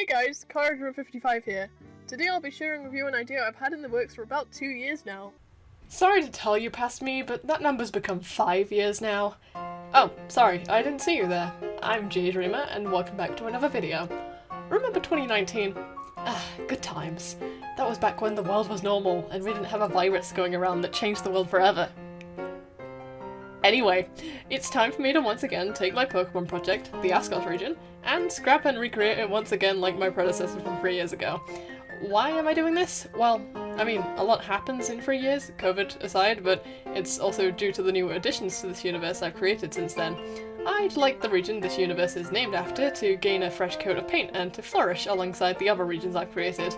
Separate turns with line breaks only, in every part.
Hey guys, Collaborators 55 here. Today I'll be sharing with you an idea I've had in the works for about 2 years now.
Sorry to tell you past me, but that number's become 5 years now. Oh, sorry, I didn't see you there. I'm Dreamer, and welcome back to another video. Remember 2019? Good times. That was back when the world was normal, and we didn't have a virus going around that changed the world forever. Anyway, it's time for me to once again take my Pokemon project, the Askos region, and scrap and recreate it once again like my predecessor from 3 years ago. Why am I doing this? Well, I mean, a lot happens in 3 years, COVID aside, but it's also due to the new additions to this universe I've created since then. I'd like the region this universe is named after to gain a fresh coat of paint and to flourish alongside the other regions I've created.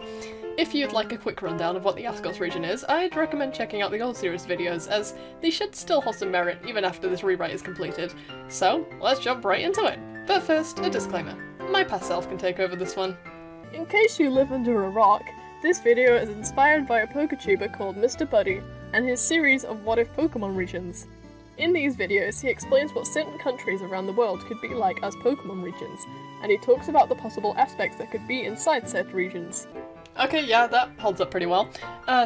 If you'd like a quick rundown of what the Askos region is, I'd recommend checking out the old series videos, as they should still hold some merit even after this rewrite is completed. So, let's jump right into it! But first, a disclaimer. My past self can take over this one.
In case you live under a rock, this video is inspired by a PokeTuber called Mr. Buddy and his series of What If Pokemon regions. In these videos, he explains what certain countries around the world could be like as Pokemon regions, and he talks about the possible aspects that could be inside said regions.
Okay, yeah, that holds up pretty well.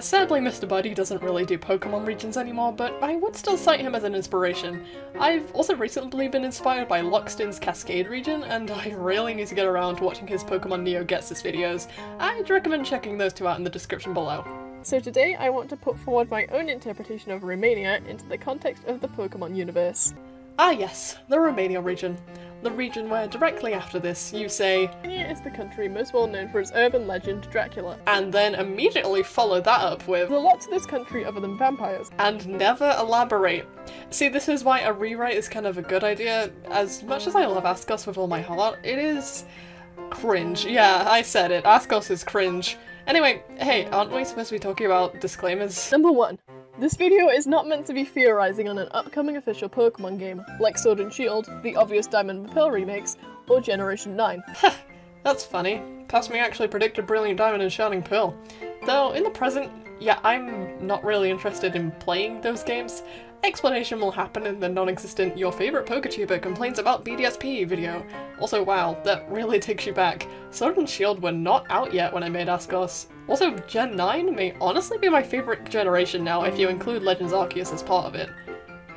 Sadly, Mr. Buddy doesn't really do Pokemon regions anymore, but I would still cite him as an inspiration. I've also recently been inspired by Lockstin's Cascade region, and I really need to get around to watching his Pokemon Neo Gets This videos. I'd recommend checking those two out in the description below.
So today I want to put forward my own interpretation of Romania into the context of the Pokemon universe.
Ah yes, the Romania region. The region where directly after this you say,
Romania is the country most well known for its urban legend Dracula.
And then immediately follow that up with,
There's a lot to this country other than vampires.
And never elaborate. See, this is why a rewrite is kind of a good idea. As much as I love Askos with all my heart, it is cringe. Yeah, I said it. Askos is cringe. Anyway, hey, aren't we supposed to be talking about disclaimers?
Number 1. This video is not meant to be theorizing on an upcoming official Pokemon game, like Sword and Shield, the obvious Diamond and Pearl remakes, or Generation 9.
That's funny. Past me actually predicted Brilliant Diamond and Shining Pearl. Though, in the present, yeah, I'm not really interested in playing those games. Explanation will happen in the non-existent Your Favorite PokeTuber Complains About BDSP video. Also, wow, that really takes you back. Sword and Shield were not out yet when I made Askos. Also, Gen 9 may honestly be my favorite generation now if you include Legends Arceus as part of it.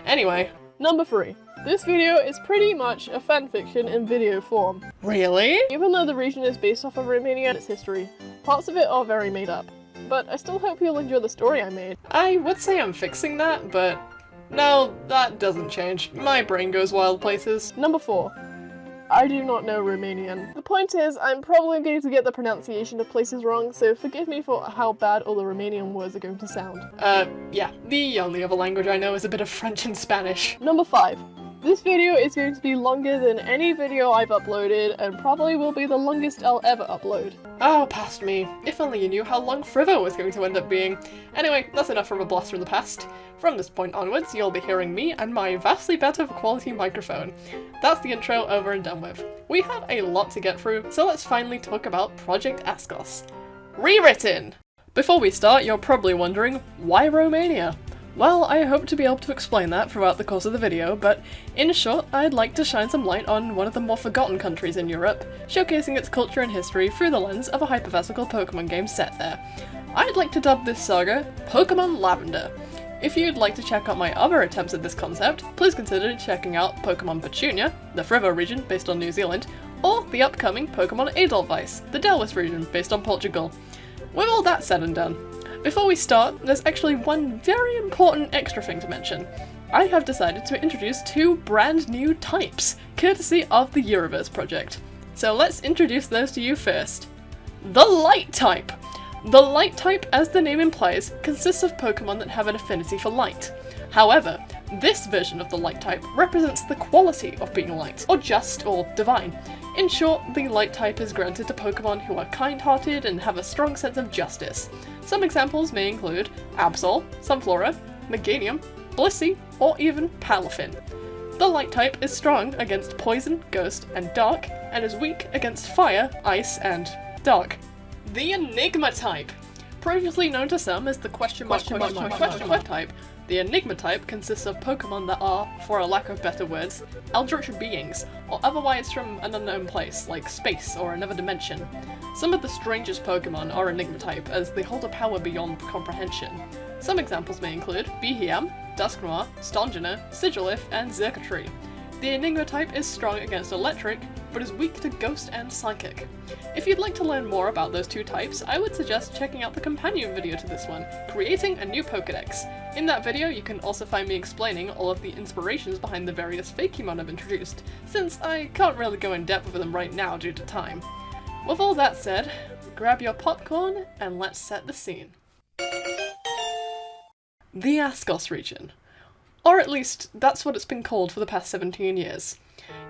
Anyway.
Number 3. This video is pretty much a fanfiction in video form.
Really?
Even though the region is based off of Romania and its history, parts of it are very made up. But I still hope you'll enjoy the story I made.
I would say I'm fixing that, but no, that doesn't change. My brain goes wild places.
Number 4. I do not know Romanian. The point is, I'm probably going to get the pronunciation of places wrong, so forgive me for how bad all the Romanian words are going to sound.
Yeah, the only other language I know is a bit of French and Spanish.
Number 5. This video is going to be longer than any video I've uploaded, and probably will be the longest I'll ever upload.
Oh, past me. If only you knew how long Frivo was going to end up being. Anyway, that's enough from a blast from the past. From this point onwards, you'll be hearing me and my vastly better quality microphone. That's the intro over and done with. We have a lot to get through, so let's finally talk about Project Askos. Rewritten! Before we start, you're probably wondering, why Romania? Well, I hope to be able to explain that throughout the course of the video, but in short, I'd like to shine some light on one of the more forgotten countries in Europe, showcasing its culture and history through the lens of a hypothetical Pokemon game set there. I'd like to dub this saga Pokemon Lavender. If you'd like to check out my other attempts at this concept, please consider checking out Pokemon Petunia, the Frivo region based on New Zealand, or the upcoming Pokemon Edelweiss, the Delwis region based on Portugal. With all that said and done, before we start, there's actually one very important extra thing to mention. I have decided to introduce 2 brand new types, courtesy of the Euroverse project. So let's introduce those to you first. The Light type! The Light type, as the name implies, consists of Pokemon that have an affinity for light. However, this version of the Light type represents the quality of being light, or just, or divine. In short, the Light type is granted to Pokemon who are kind-hearted and have a strong sense of justice. Some examples may include Absol, Sunflora, Meganium, Blissey, or even Palafin. The Light type is strong against Poison, Ghost, and Dark, and is weak against Fire, Ice, and Dark. The Enigma type! Previously known to some as the question mark type, The Enigma type consists of Pokemon that are, for a lack of better words, eldritch beings, or otherwise from an unknown place, like space or another dimension. Some of the strangest Pokemon are Enigma type, as they hold a power beyond comprehension. Some examples may include Beheeyem, Dusknoir, Stonjourner, Sigilif, and Xurkitree. The Enigma type is strong against Electric, but is weak to Ghost and Psychic. If you'd like to learn more about those two types, I would suggest checking out the companion video to this one, Creating a New Pokédex. In that video, you can also find me explaining all of the inspirations behind the various Fakemon I've introduced, since I can't really go in depth with them right now due to time. With all that said, grab your popcorn and let's set the scene. The Askos region. Or at least, that's what it's been called for the past 17 years.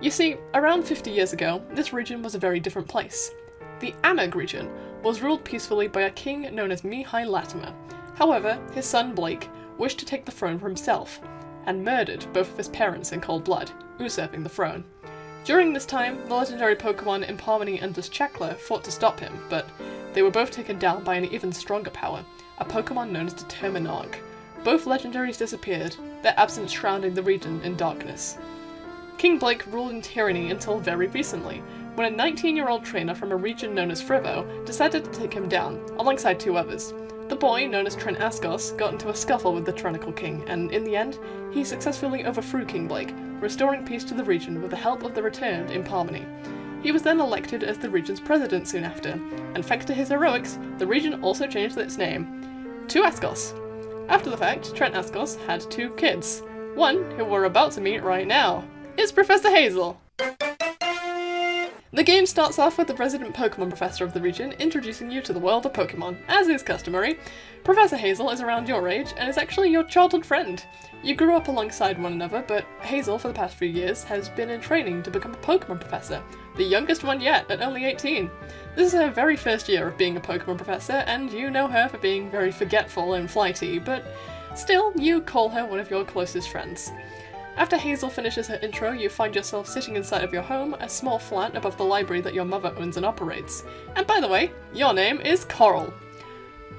You see, around 50 years ago, this region was a very different place. The Amag region was ruled peacefully by a king known as Mihai Latimer. However, his son Blake wished to take the throne for himself, and murdered both of his parents in cold blood, usurping the throne. During this time, the legendary Pokemon Imparmony and Dusknoir fought to stop him, but they were both taken down by an even stronger power, a Pokemon known as Determinog. Both legendaries disappeared, their absence shrouding the region in darkness. King Blake ruled in tyranny until very recently, when a 19-year-old trainer from a region known as Frivo decided to take him down, alongside two others. The boy, known as Trent Askos, got into a scuffle with the tyrannical king, and in the end, he successfully overthrew King Blake, restoring peace to the region with the help of the returned Imparmony. He was then elected as the region's president soon after, and thanks to his heroics, the region also changed its name to Askos. After the fact, Trent Askos had two kids. One, who we're about to meet right now, is Professor Hazel. The game starts off with the resident Pokemon professor of the region introducing you to the world of Pokemon. As is customary, Professor Hazel is around your age and is actually your childhood friend. You grew up alongside one another, but Hazel for the past few years has been in training to become a Pokemon professor, the youngest one yet at only 18. This is her very first year of being a Pokemon professor, and you know her for being very forgetful and flighty, but still, you call her one of your closest friends. After Hazel finishes her intro, you find yourself sitting inside of your home, a small flat above the library that your mother owns and operates. And by the way, your name is Coral.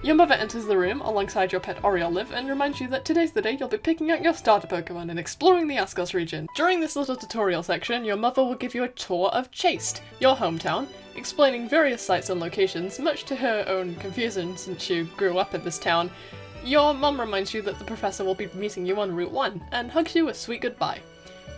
Your mother enters the room alongside your pet Oriolive and reminds you that today's the day you'll be picking out your starter Pokemon and exploring the Askos region. During this little tutorial section, your mother will give you a tour of Chased, your hometown, explaining various sites and locations, much to her own confusion since you grew up in this town. Your mum reminds you that the professor will be meeting you on Route 1, and hugs you a sweet goodbye.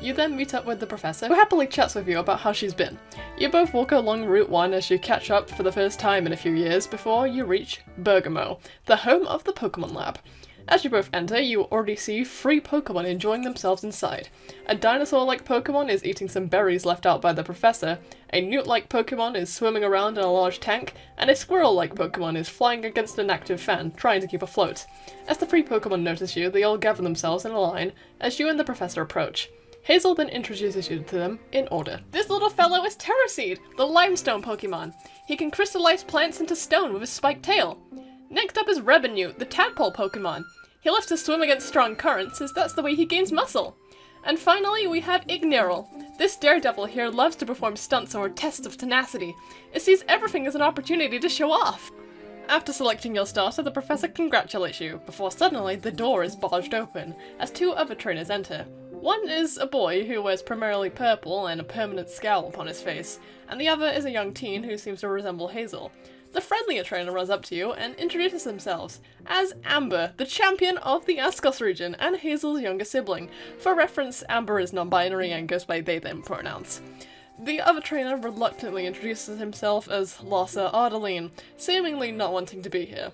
You then meet up with the professor, who happily chats with you about how she's been. You both walk along Route 1 as you catch up for the first time in a few years before you reach Bergamo, the home of the Pokemon Lab. As you both enter, you already see 3 Pokemon enjoying themselves inside. A dinosaur-like Pokemon is eating some berries left out by the professor, a newt-like Pokemon is swimming around in a large tank, and a squirrel-like Pokemon is flying against an active fan, trying to keep afloat. As the 3 Pokemon notice you, they all gather themselves in a line as you and the professor approach. Hazel then introduces you to them in order. This little fellow is Terraseed, the limestone Pokemon. He can crystallize plants into stone with his spiked tail. Next up is Rebenute, the tadpole Pokemon. He loves to swim against strong currents, as that's the way he gains muscle. And finally, we have Igneral. This daredevil here loves to perform stunts or tests of tenacity. It sees everything as an opportunity to show off. After selecting your starter, the professor congratulates you, before suddenly the door is barged open, as 2 other trainers enter. One is a boy who wears primarily purple and a permanent scowl upon his face, and the other is a young teen who seems to resemble Hazel. The friendlier trainer runs up to you and introduces themselves as Amber, the champion of the Askos region and Hazel's younger sibling. For reference, Amber is non-binary and goes by they-them pronouns. The other trainer reluctantly introduces himself as Larsa Ardeline, seemingly not wanting to be here.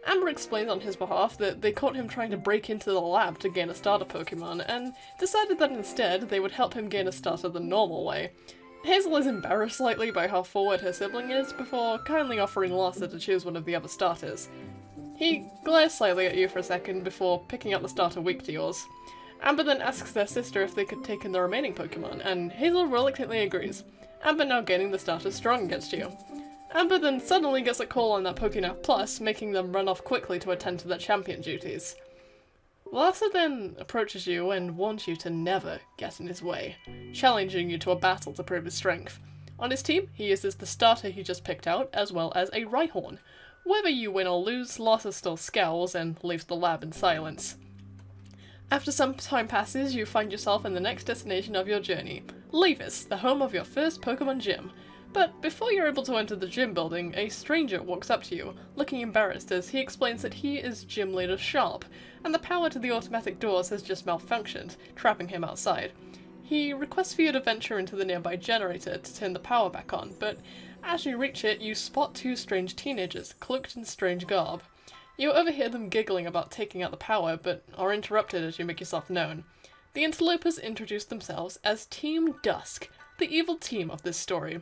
Amber explains on his behalf that they caught him trying to break into the lab to gain a starter Pokemon, and decided that instead they would help him gain a starter the normal way. Hazel is embarrassed slightly by how forward her sibling is, before kindly offering Larsa to choose one of the other starters. He glares slightly at you for a second before picking out the starter weak to yours. Amber then asks their sister if they could take in the remaining Pokemon, and Hazel reluctantly agrees, Amber now gaining the starter strong against you. Amber then suddenly gets a call on that Pokénav Plus, making them run off quickly to attend to their champion duties. Larsa then approaches you and warns you to never get in his way, challenging you to a battle to prove his strength. On his team, he uses the starter he just picked out, as well as a Rhyhorn. Whether you win or lose, Larsa still scowls and leaves the lab in silence. After some time passes, you find yourself in the next destination of your journey, Lavis, the home of your first Pokemon gym. But before you're able to enter the gym building, a stranger walks up to you, looking embarrassed as he explains that he is Gym Leader Sharp, and the power to the automatic doors has just malfunctioned, trapping him outside. He requests for you to venture into the nearby generator to turn the power back on, but as you reach it, you spot two strange teenagers, cloaked in strange garb. You overhear them giggling about taking out the power, but are interrupted as you make yourself known. The interlopers introduce themselves as Team Dusk, the evil team of this story.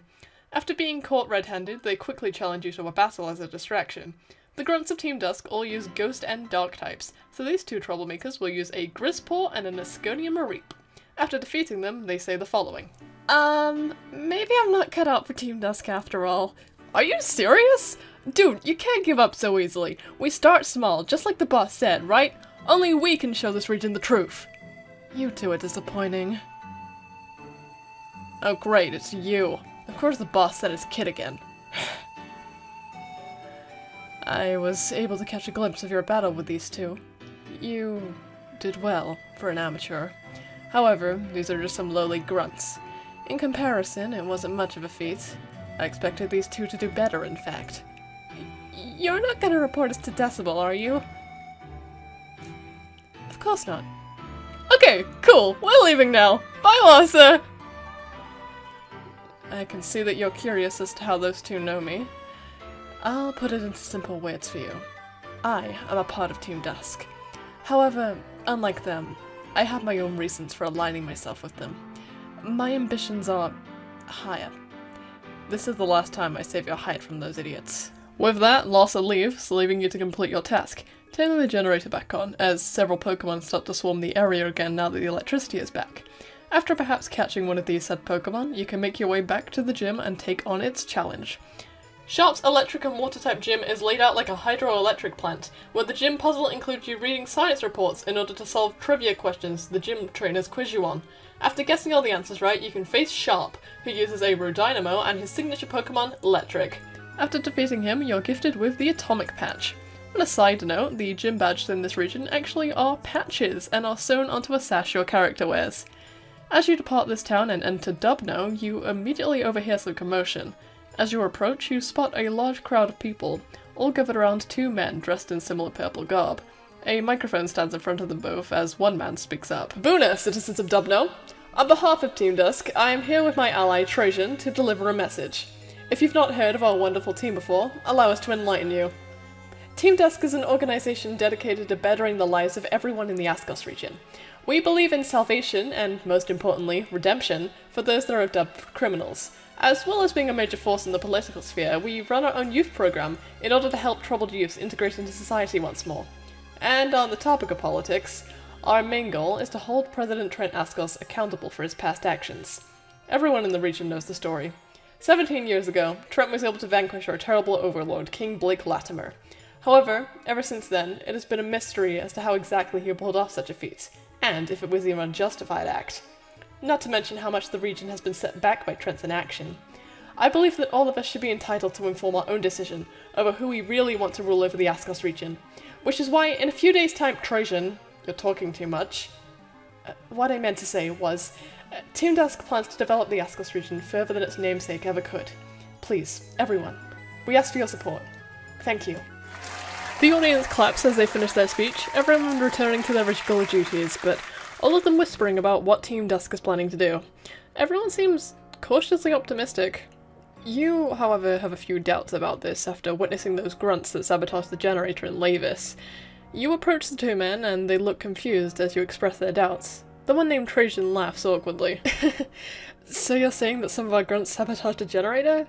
After being caught red-handed, they quickly challenge you to a battle as a distraction. The grunts of Team Dusk all use Ghost and Dark types, so these two troublemakers will use a Grizzpaw and an Asconia Mareep. After defeating them, they say the following. Maybe I'm not cut out for Team Dusk after all. Are you serious? Dude, you can't give up so easily. We start small, just like the boss said, right? Only we can show this region the truth. You two are disappointing. Oh great, it's you. Of course the boss said his kid again. I was able to catch a glimpse of your battle with these two. You did well for an amateur. However, these are just some lowly grunts. In comparison, it wasn't much of a feat. I expected these two to do better, in fact. You're not gonna report us to Decibel, are you? Of course not. Okay, cool. We're leaving now. Bye, Larsa! I can see that you're curious as to how those two know me. I'll put it into simple words for you. I am a part of Team Dusk. However, unlike them, I have my own reasons for aligning myself with them. My ambitions are higher. This is the last time I save your hide from those idiots. With that, Larsa leaves, leaving you to complete your task, turning the generator back on, as several Pokemon start to swarm the area again now that the electricity is back. After perhaps catching one of these said Pokemon, you can make your way back to the gym and take on its challenge. Sharp's electric and water type gym is laid out like a hydroelectric plant, where the gym puzzle includes you reading science reports in order to solve trivia questions the gym trainers quiz you on. After guessing all the answers right, you can face Sharp, who uses a Rodynamo and his signature Pokemon, Electric. After defeating him, you're gifted with the Atomic Patch. On a side note, the gym badges in this region actually are patches and are sewn onto a sash your character wears. As you depart this town and enter Dubno, you immediately overhear some commotion. As you approach, you spot a large crowd of people, all gathered around two men dressed in similar purple garb. A microphone stands in front of them both as one man speaks up. Boona, citizens of Dubno! On behalf of Team Dusk, I am here with my ally Trajan to deliver a message. If you've not heard of our wonderful team before, allow us to enlighten you. Team Dusk is an organization dedicated to bettering the lives of everyone in the Askos region. We believe in salvation and, most importantly, redemption for those that are dubbed criminals. As well as being a major force in the political sphere, we run our own youth program in order to help troubled youths integrate into society once more. And on the topic of politics, our main goal is to hold President Trent Askos accountable for his past actions. Everyone in the region knows the story. 17 years ago, Trent was able to vanquish our terrible overlord, King Blake Latimer. However, ever since then, it has been a mystery as to how exactly he pulled off such a feat, and if it was even a justified act. Not to mention how much the region has been set back by Trent's inaction. I believe that all of us should be entitled to inform our own decision over who we really want to rule over the Askos region, which is why in a few days' time, Trajan, you're talking too much. What I meant to say was, Team Dusk plans to develop the Askos region further than its namesake ever could. Please, everyone, we ask for your support. Thank you. The audience claps as they finish their speech, everyone returning to their regular duties, but all of them whispering about what Team Dusk is planning to do. Everyone seems cautiously optimistic. You, however, have a few doubts about this after witnessing those grunts that sabotaged the generator in Lavis. You approach the two men, and they look confused as you express their doubts. The one named Trajan laughs awkwardly. So you're saying that some of our grunts sabotaged the generator?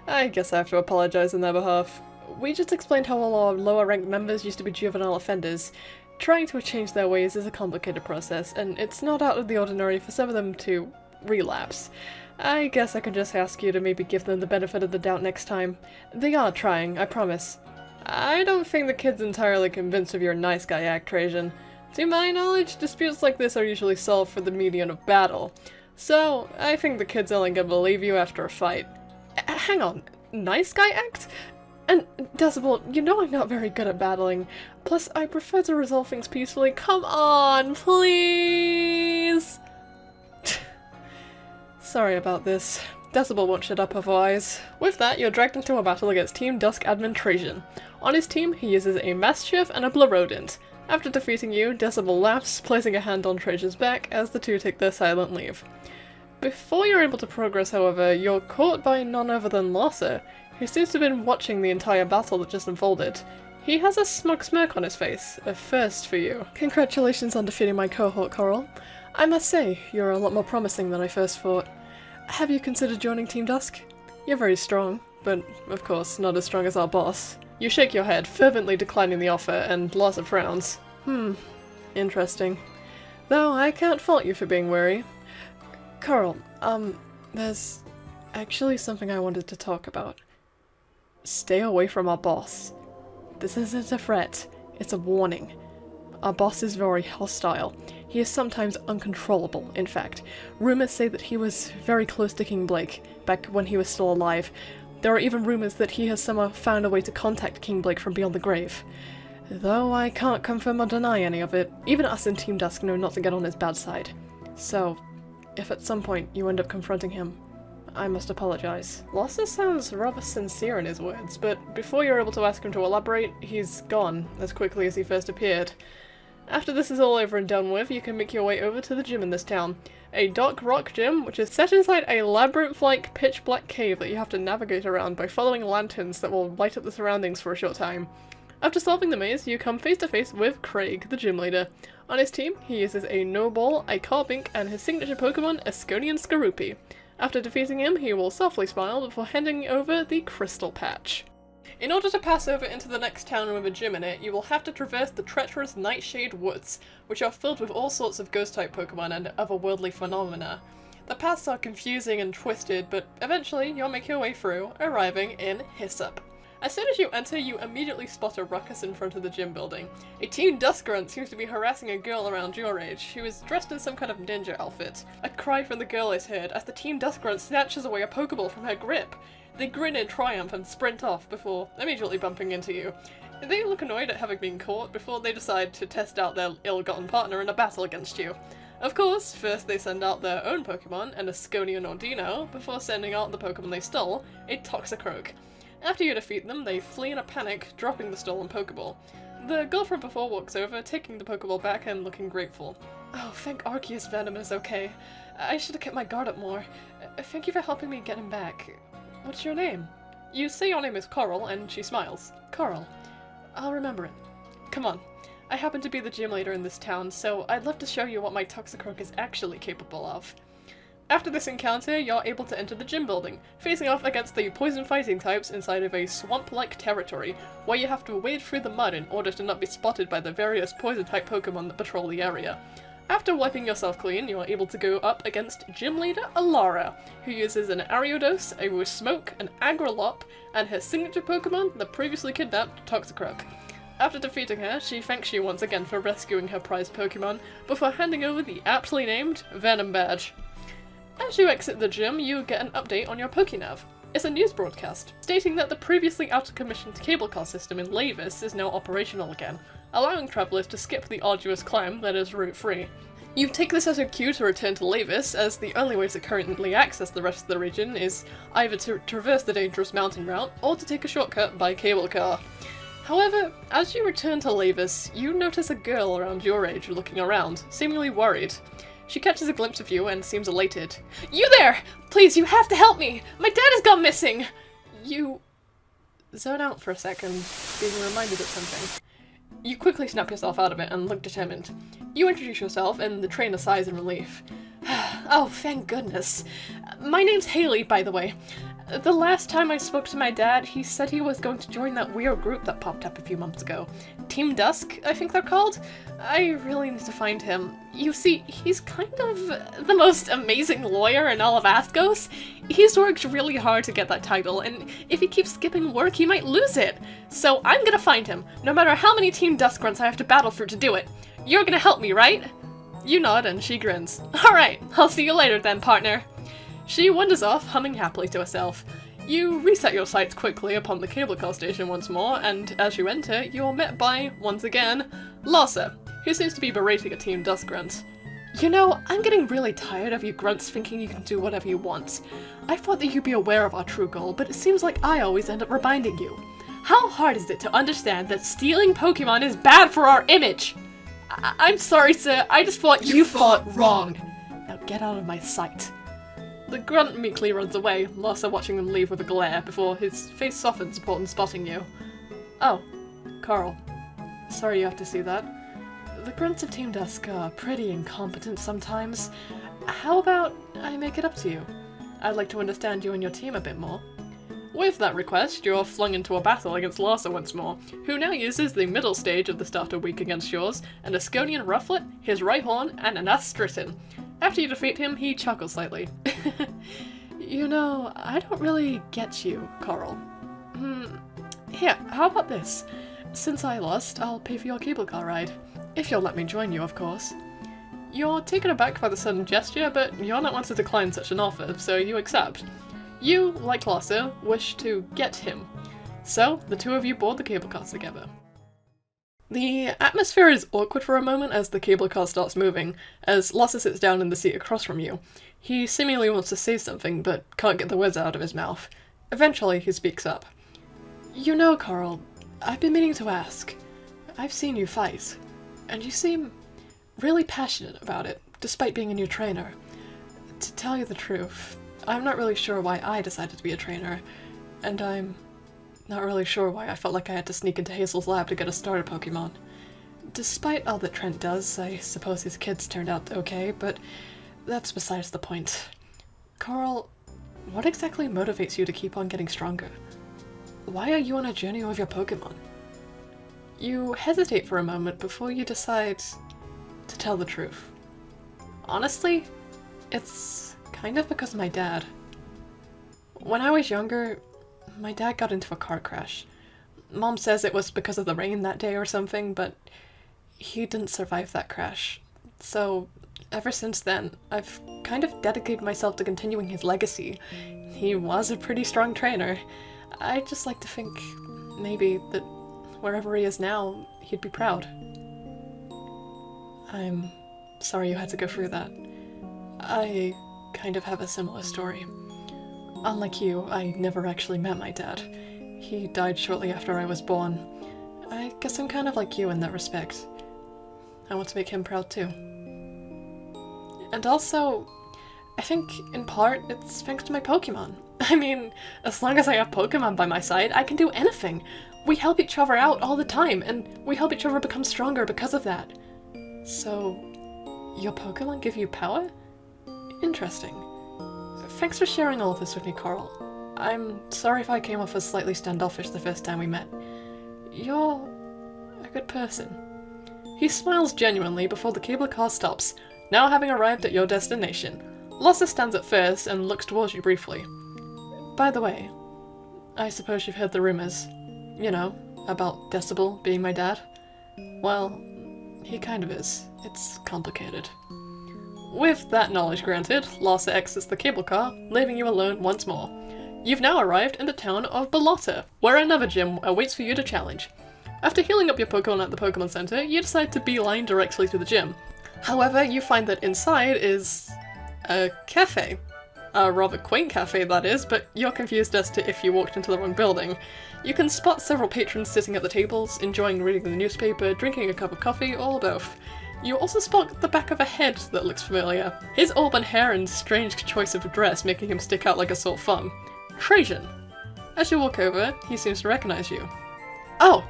I guess I have to apologize on their behalf. We just explained how all our lower-ranked members used to be juvenile offenders. Trying to change their ways is a complicated process, and it's not out of the ordinary for some of them to relapse. I guess I could just ask you to maybe give them the benefit of the doubt next time. They are trying, I promise. I don't think the kid's entirely convinced of your nice guy act, Trajan. To my knowledge, disputes like this are usually solved for the median of battle. So, I think the kid's only gonna believe you after a fight. Hang on, nice guy act? And, Decibel, you know I'm not very good at battling. Plus, I prefer to resolve things peacefully. Come on, please! Sorry about this. Decibel won't shut up otherwise. With that, you're dragged into a battle against Team Dusk admin Trajan. On his team, he uses a Mastiff and a Blarodent. After defeating you, Decibel laughs, placing a hand on Trajan's back as the two take their silent leave. Before you're able to progress, however, you're caught by none other than Larsa, who seems to have been watching the entire battle that just unfolded. He has a smug smirk on his face, a first for you. Congratulations on defeating my cohort, Coral. I must say, you're a lot more promising than I first thought. Have you considered joining Team Dusk? You're very strong, but of course not as strong as our boss. You shake your head, fervently declining the offer, and Larsa frowns. Interesting. Though I can't fault you for being wary. Coral, there's actually something I wanted to talk about. Stay away from our boss. This isn't a threat, it's a warning. Our boss is very hostile. He is sometimes uncontrollable, in fact. Rumors say that he was very close to King Blake, back when he was still alive. There are even rumors that he has somehow found a way to contact King Blake from beyond the grave. Though I can't confirm or deny any of it, even us in Team Dusk know not to get on his bad side. So, if at some point you end up confronting him, I must apologize. Larsa sounds rather sincere in his words, but before you're able to ask him to elaborate, he's gone as quickly as he first appeared. After this is all over and done with, you can make your way over to the gym in this town. A dark rock gym, which is set inside a labyrinth-like pitch-black cave that you have to navigate around by following lanterns that will light up the surroundings for a short time. After solving the maze, you come face to face with Craig, the gym leader. On his team, he uses a No-Ball, a Carbink, and his signature Pokemon, Askonian Skorupi. After defeating him, he will softly smile before handing over the Crystal Patch. In order to pass over into the next town with a gym in it, you will have to traverse the treacherous Nightshade Woods, which are filled with all sorts of ghost-type Pokemon and otherworldly phenomena. The paths are confusing and twisted, but eventually you'll make your way through, arriving in Hyssop. As soon as you enter, you immediately spot a ruckus in front of the gym building. A Team Dusk grunt seems to be harassing a girl around your age, who is dressed in some kind of ninja outfit. A cry from the girl is heard as the Team Dusk grunt snatches away a Pokeball from her grip. They grin in triumph and sprint off before immediately bumping into you. They look annoyed at having been caught before they decide to test out their ill-gotten partner in a battle against you. Of course, first they send out their own Pokemon, an Askonian or Dino, before sending out the Pokemon they stole, a Toxicroak. After you defeat them, they flee in a panic, dropping the stolen Pokeball. The girl from before walks over, taking the Pokeball back and looking grateful. Oh, thank Arceus Venom is okay. I should have kept my guard up more. Thank you for helping me get him back. What's your name? You say your name is Coral, and she smiles. Coral. I'll remember it. Come on. I happen to be the gym leader in this town, so I'd love to show you what my Toxicroak is actually capable of. After this encounter, you're able to enter the gym building, facing off against the poison fighting types inside of a swamp-like territory, where you have to wade through the mud in order to not be spotted by the various poison-type Pokemon that patrol the area. After wiping yourself clean, you are able to go up against Gym Leader Alara, who uses an Ariados, a Wismoke, an Agrolop, and her signature Pokemon, the previously kidnapped Toxicroak. After defeating her, she thanks you once again for rescuing her prized Pokemon, before handing over the aptly named Venom Badge. As you exit the gym, you get an update on your Pokénav. It's a news broadcast, stating that the previously out-of-commissioned cable car system in Lavis is now operational again, allowing travellers to skip the arduous climb that is Route 3. You take this as a cue to return to Lavis, as the only way to currently access the rest of the region is either to traverse the dangerous mountain route, or to take a shortcut by cable car. However, as you return to Lavis, you notice a girl around your age looking around, seemingly worried. She catches a glimpse of you and seems elated. You there! Please, you have to help me! My dad has gone missing! You zone out for a second, being reminded of something. You quickly snap yourself out of it and look determined. You introduce yourself, and the trainer sighs in relief. Oh, thank goodness. My name's Haley, by the way. The last time I spoke to my dad, he said he was going to join that weird group that popped up a few months ago. Team Dusk, I think they're called? I really need to find him. You see, he's kind of the most amazing lawyer in all of Askos. He's worked really hard to get that title, and if he keeps skipping work, he might lose it. So I'm gonna find him, no matter how many Team Dusk grunts I have to battle through to do it. You're gonna help me, right? You nod and she grins. Alright, I'll see you later then, partner. She wanders off, humming happily to herself. You reset your sights quickly upon the cable car station once more, and as you enter, you're met by, once again, Larsa, who seems to be berating a Team Dusk grunt. You know, I'm getting really tired of you grunts thinking you can do whatever you want. I thought that you'd be aware of our true goal, but it seems like I always end up reminding you. How hard is it to understand that stealing Pokemon is bad for our image? I'm sorry, sir, I just thought you fought wrong. Now get out of my sight. The grunt meekly runs away, Larsa watching them leave with a glare before his face softens upon spotting you. Oh, Carl. Sorry you have to see that. The grunts of Team Dusk are pretty incompetent sometimes. How about I make it up to you? I'd like to understand you and your team a bit more. With that request, you're flung into a battle against Larsa once more, who now uses the middle stage of the starter week against yours, an Askonian Rufflet, his Rhyhorn, and an Astritin. After you defeat him, he chuckles slightly. You know, I don't really get you, Coral. Here, how about this? Since I lost, I'll pay for your cable car ride. If you'll let me join you, of course. You're taken aback by the sudden gesture, but you're not one to decline such an offer, so you accept. You, like Larsa, wish to get him. So, the two of you board the cable cars together. The atmosphere is awkward for a moment as the cable car starts moving, as Larsa sits down in the seat across from you. He seemingly wants to say something, but can't get the words out of his mouth. Eventually, he speaks up. You know, Carl, I've been meaning to ask. I've seen you fight, and you seem really passionate about it, despite being a new trainer. To tell you the truth, I'm not really sure why I decided to be a trainer, and I'm not really sure why I felt like I had to sneak into Hazel's lab to get a starter Pokemon. Despite all that Trent does, I suppose his kids turned out okay, but that's besides the point. Carl, what exactly motivates you to keep on getting stronger? Why are you on a journey with your Pokemon? You hesitate for a moment before you decide to tell the truth. Honestly, it's kind of because of my dad. When I was younger, my dad got into a car crash. Mom says it was because of the rain that day or something, but he didn't survive that crash. So, ever since then, I've kind of dedicated myself to continuing his legacy. He was a pretty strong trainer. I just like to think, maybe, that wherever he is now, he'd be proud. I'm sorry you had to go through that. I kind of have a similar story. Unlike you, I never actually met my dad. He died shortly after I was born. I guess I'm kind of like you in that respect. I want to make him proud too. And also, I think, in part, it's thanks to my Pokemon. I mean, as long as I have Pokemon by my side, I can do anything. We help each other out all the time, and we help each other become stronger because of that. So, your Pokemon give you power? Interesting. Thanks for sharing all of this with me, Carl. I'm sorry if I came off as slightly standoffish the first time we met. You're a good person. He smiles genuinely before the cable car stops, now having arrived at your destination. Larsa stands at first and looks towards you briefly. By the way, I suppose you've heard the rumors. You know, about Decibel being my dad? Well, he kind of is. It's complicated. With that knowledge granted, Larsa exits the cable car, leaving you alone once more. You've now arrived in the town of Balota, where another gym awaits for you to challenge. After healing up your Pokemon at the Pokemon Center, you decide to beeline directly to the gym. However, you find that inside is a cafe. A rather quaint cafe, that is, but you're confused as to if you walked into the wrong building. You can spot several patrons sitting at the tables, enjoying reading the newspaper, drinking a cup of coffee, or both. You also spot the back of a head that looks familiar, his auburn hair and strange choice of dress making him stick out like a sore thumb. Trajan. As you walk over, he seems to recognize you. Oh,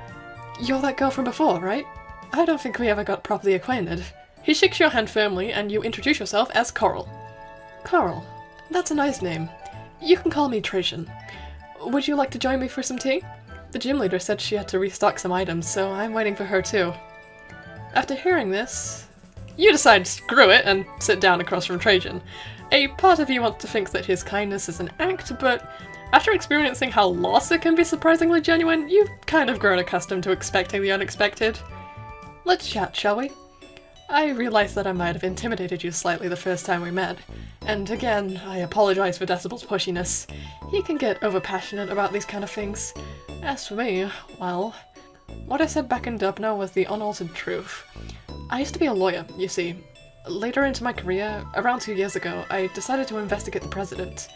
you're that girl from before, right? I don't think we ever got properly acquainted. He shakes your hand firmly and you introduce yourself as Coral. Coral. That's a nice name. You can call me Trajan. Would you like to join me for some tea? The gym leader said she had to restock some items, so I'm waiting for her too. After hearing this, you decide screw it and sit down across from Trajan. A part of you wants to think that his kindness is an act, but after experiencing how Larsa can be surprisingly genuine, you've kind of grown accustomed to expecting the unexpected. Let's chat, shall we? I realized that I might have intimidated you slightly the first time we met, and again, I apologize for Decibel's pushiness. He can get overpassionate about these kind of things. As for me, well, what I said back in Dubno was the unaltered truth. I used to be a lawyer, you see. Later into my career, around 2 years ago, I decided to investigate the president.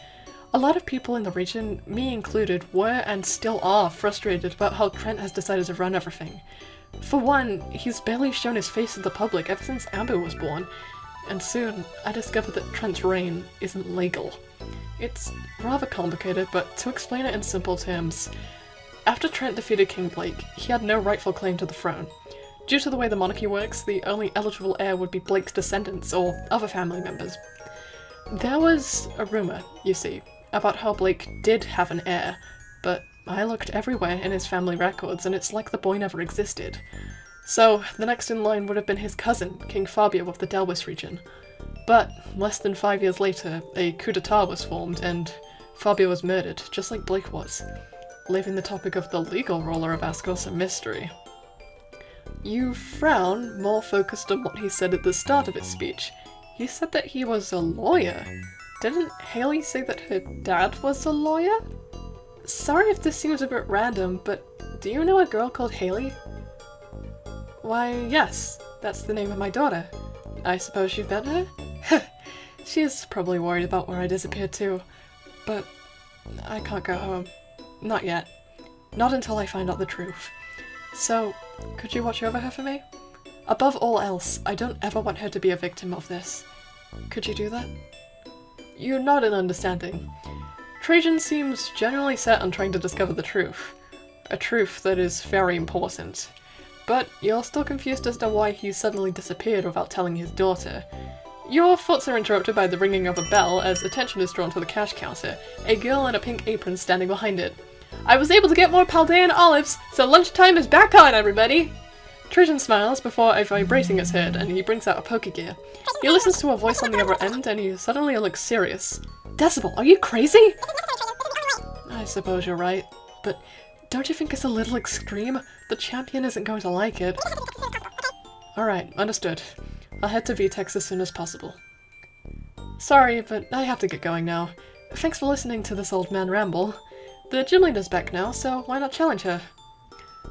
A lot of people in the region, me included, were and still are frustrated about how Trent has decided to run everything. For one, he's barely shown his face to the public ever since Amber was born, and soon I discovered that Trent's reign isn't legal. It's rather complicated, but to explain it in simple terms, after Trent defeated King Blake, he had no rightful claim to the throne. Due to the way the monarchy works, the only eligible heir would be Blake's descendants or other family members. There was a rumour, you see, about how Blake did have an heir, but I looked everywhere in his family records and it's like the boy never existed. So the next in line would have been his cousin, King Fabio of the Delwis region. But less than 5 years later, a coup d'etat was formed and Fabio was murdered, just like Blake was, leaving the topic of the legal ruler of Askos a mystery. You frown, more focused on what he said at the start of his speech. He said that he was a lawyer. Didn't Haley say that her dad was a lawyer? Sorry if this seems a bit random, but do you know a girl called Haley? Why, yes, that's the name of my daughter. I suppose you've met her? She's probably worried about where I disappeared to, but I can't go home. Not yet. Not until I find out the truth. So, could you watch over her for me? Above all else, I don't ever want her to be a victim of this. Could you do that? You nod in understanding. Trajan seems generally set on trying to discover the truth. A truth that is very important. But you're still confused as to why he suddenly disappeared without telling his daughter. Your thoughts are interrupted by the ringing of a bell as attention is drawn to the cash counter, a girl in a pink apron standing behind it. I was able to get more Paldean olives, so lunchtime is back on, everybody! Trajan smiles before a vibrating is heard, and he brings out a poker gear. He listens to a voice on the other end, and he suddenly looks serious. Decibel, are you crazy? I suppose you're right, but don't you think it's a little extreme? The champion isn't going to like it. Alright, understood. I'll head to Vtex as soon as possible. Sorry, but I have to get going now. Thanks for listening to this old man ramble. The gym leader's back now, so why not challenge her?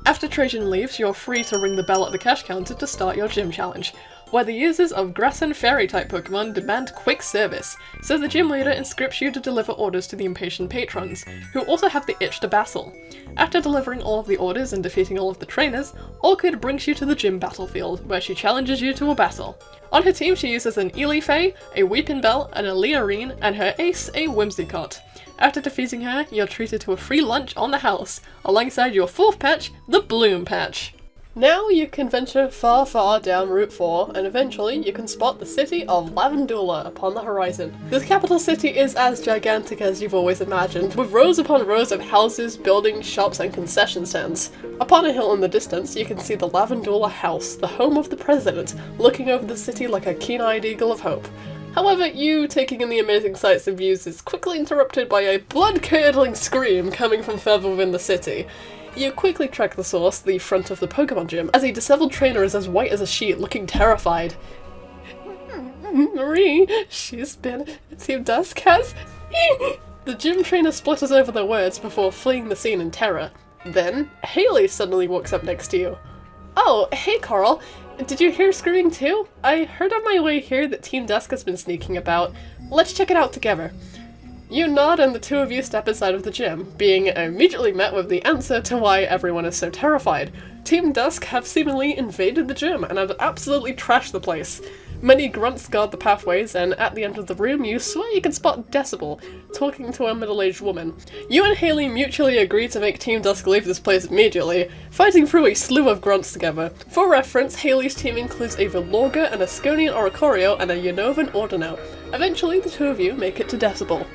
After Trajan leaves, you're free to ring the bell at the cash counter to start your gym challenge, where the users of Grass and Fairy type Pokemon demand quick service, so the gym leader inscripts you to deliver orders to the impatient patrons, who also have the itch to battle. After delivering all of the orders and defeating all of the trainers, Orchid brings you to the gym battlefield, where she challenges you to a battle. On her team she uses an Elifay, a Weeping Bell, and a Leorine, and her ace, a Whimsicott. After defeating her, you're treated to a free lunch on the house, alongside your fourth patch, the Bloom Patch. Now you can venture far, far down Route 4, and eventually you can spot the city of Lavender upon the horizon. This capital city is as gigantic as you've always imagined, with rows upon rows of houses, buildings, shops, and concession stands. Upon a hill in the distance, you can see the Lavender House, the home of the president, looking over the city like a keen-eyed eagle of hope. However, you taking in the amazing sights and views is quickly interrupted by a blood-curdling scream coming from further within the city. You quickly track the source, the front of the Pokemon gym, as a disheveled trainer is as white as a sheet, looking terrified. Marie, she's been Team Dusk has... The gym trainer splutters over the words before fleeing the scene in terror. Then, Haley suddenly walks up next to you. Oh, hey Carl, did you hear screaming too? I heard on my way here that Team Dusk has been sneaking about. Let's check it out together. You nod and the two of you step inside of the gym, being immediately met with the answer to why everyone is so terrified. Team Dusk have seemingly invaded the gym and have absolutely trashed the place. Many grunts guard the pathways, and at the end of the room you swear you can spot Decibel, talking to a middle-aged woman. You and Haley mutually agree to make Team Dusk leave this place immediately, fighting through a slew of grunts together. For reference, Haley's team includes a Velourga, an Asconian Oricorio, and a Unnovan Ordino. Eventually, the two of you make it to Decibel.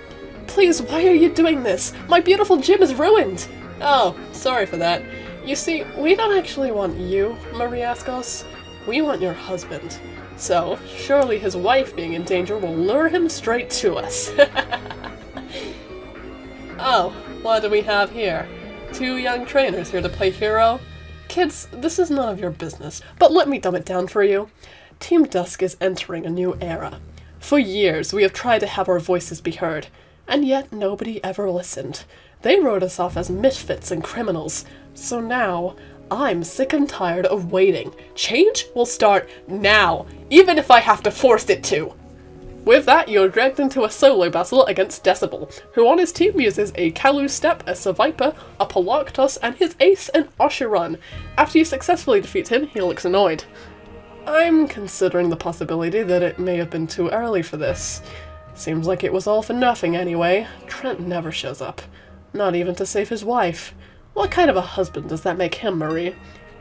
Please, why are you doing this? My beautiful gym is ruined! Oh, sorry for that. You see, we don't actually want you, Marie Askos. We want your husband. So, surely his wife being in danger will lure him straight to us. Oh, what do we have here? Two young trainers here to play hero? Kids, this is none of your business, but let me dumb it down for you. Team Dusk is entering a new era. For years, we have tried to have our voices be heard, and yet nobody ever listened. They wrote us off as misfits and criminals. So now, I'm sick and tired of waiting. Change will start now, even if I have to force it to. With that, you're dragged into a solo battle against Decibel, who on his team uses a Kalu Step, a Seviper, a Poloctos, and his ace, an Oshiran. After you successfully defeat him, he looks annoyed. I'm considering the possibility that it may have been too early for this. Seems like it was all for nothing anyway. Trent never shows up. Not even to save his wife. What kind of a husband does that make him, Marie?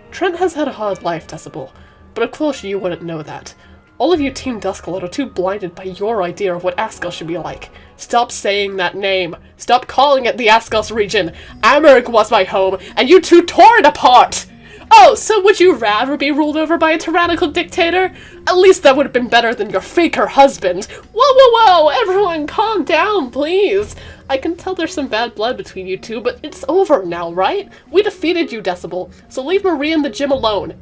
Trent has had a hard life, Decibel, but of course you wouldn't know that. All of you Team Dusklord are too blinded by your idea of what Askos should be like. Stop saying that name. Stop calling it the Askos region. Amherst was my home, and you two tore it apart! Oh, so would you rather be ruled over by a tyrannical dictator? At least that would have been better than your faker husband. Whoa, everyone calm down, please. I can tell there's some bad blood between you two, but it's over now, right? We defeated you, Decibel, so leave Marie in the gym alone.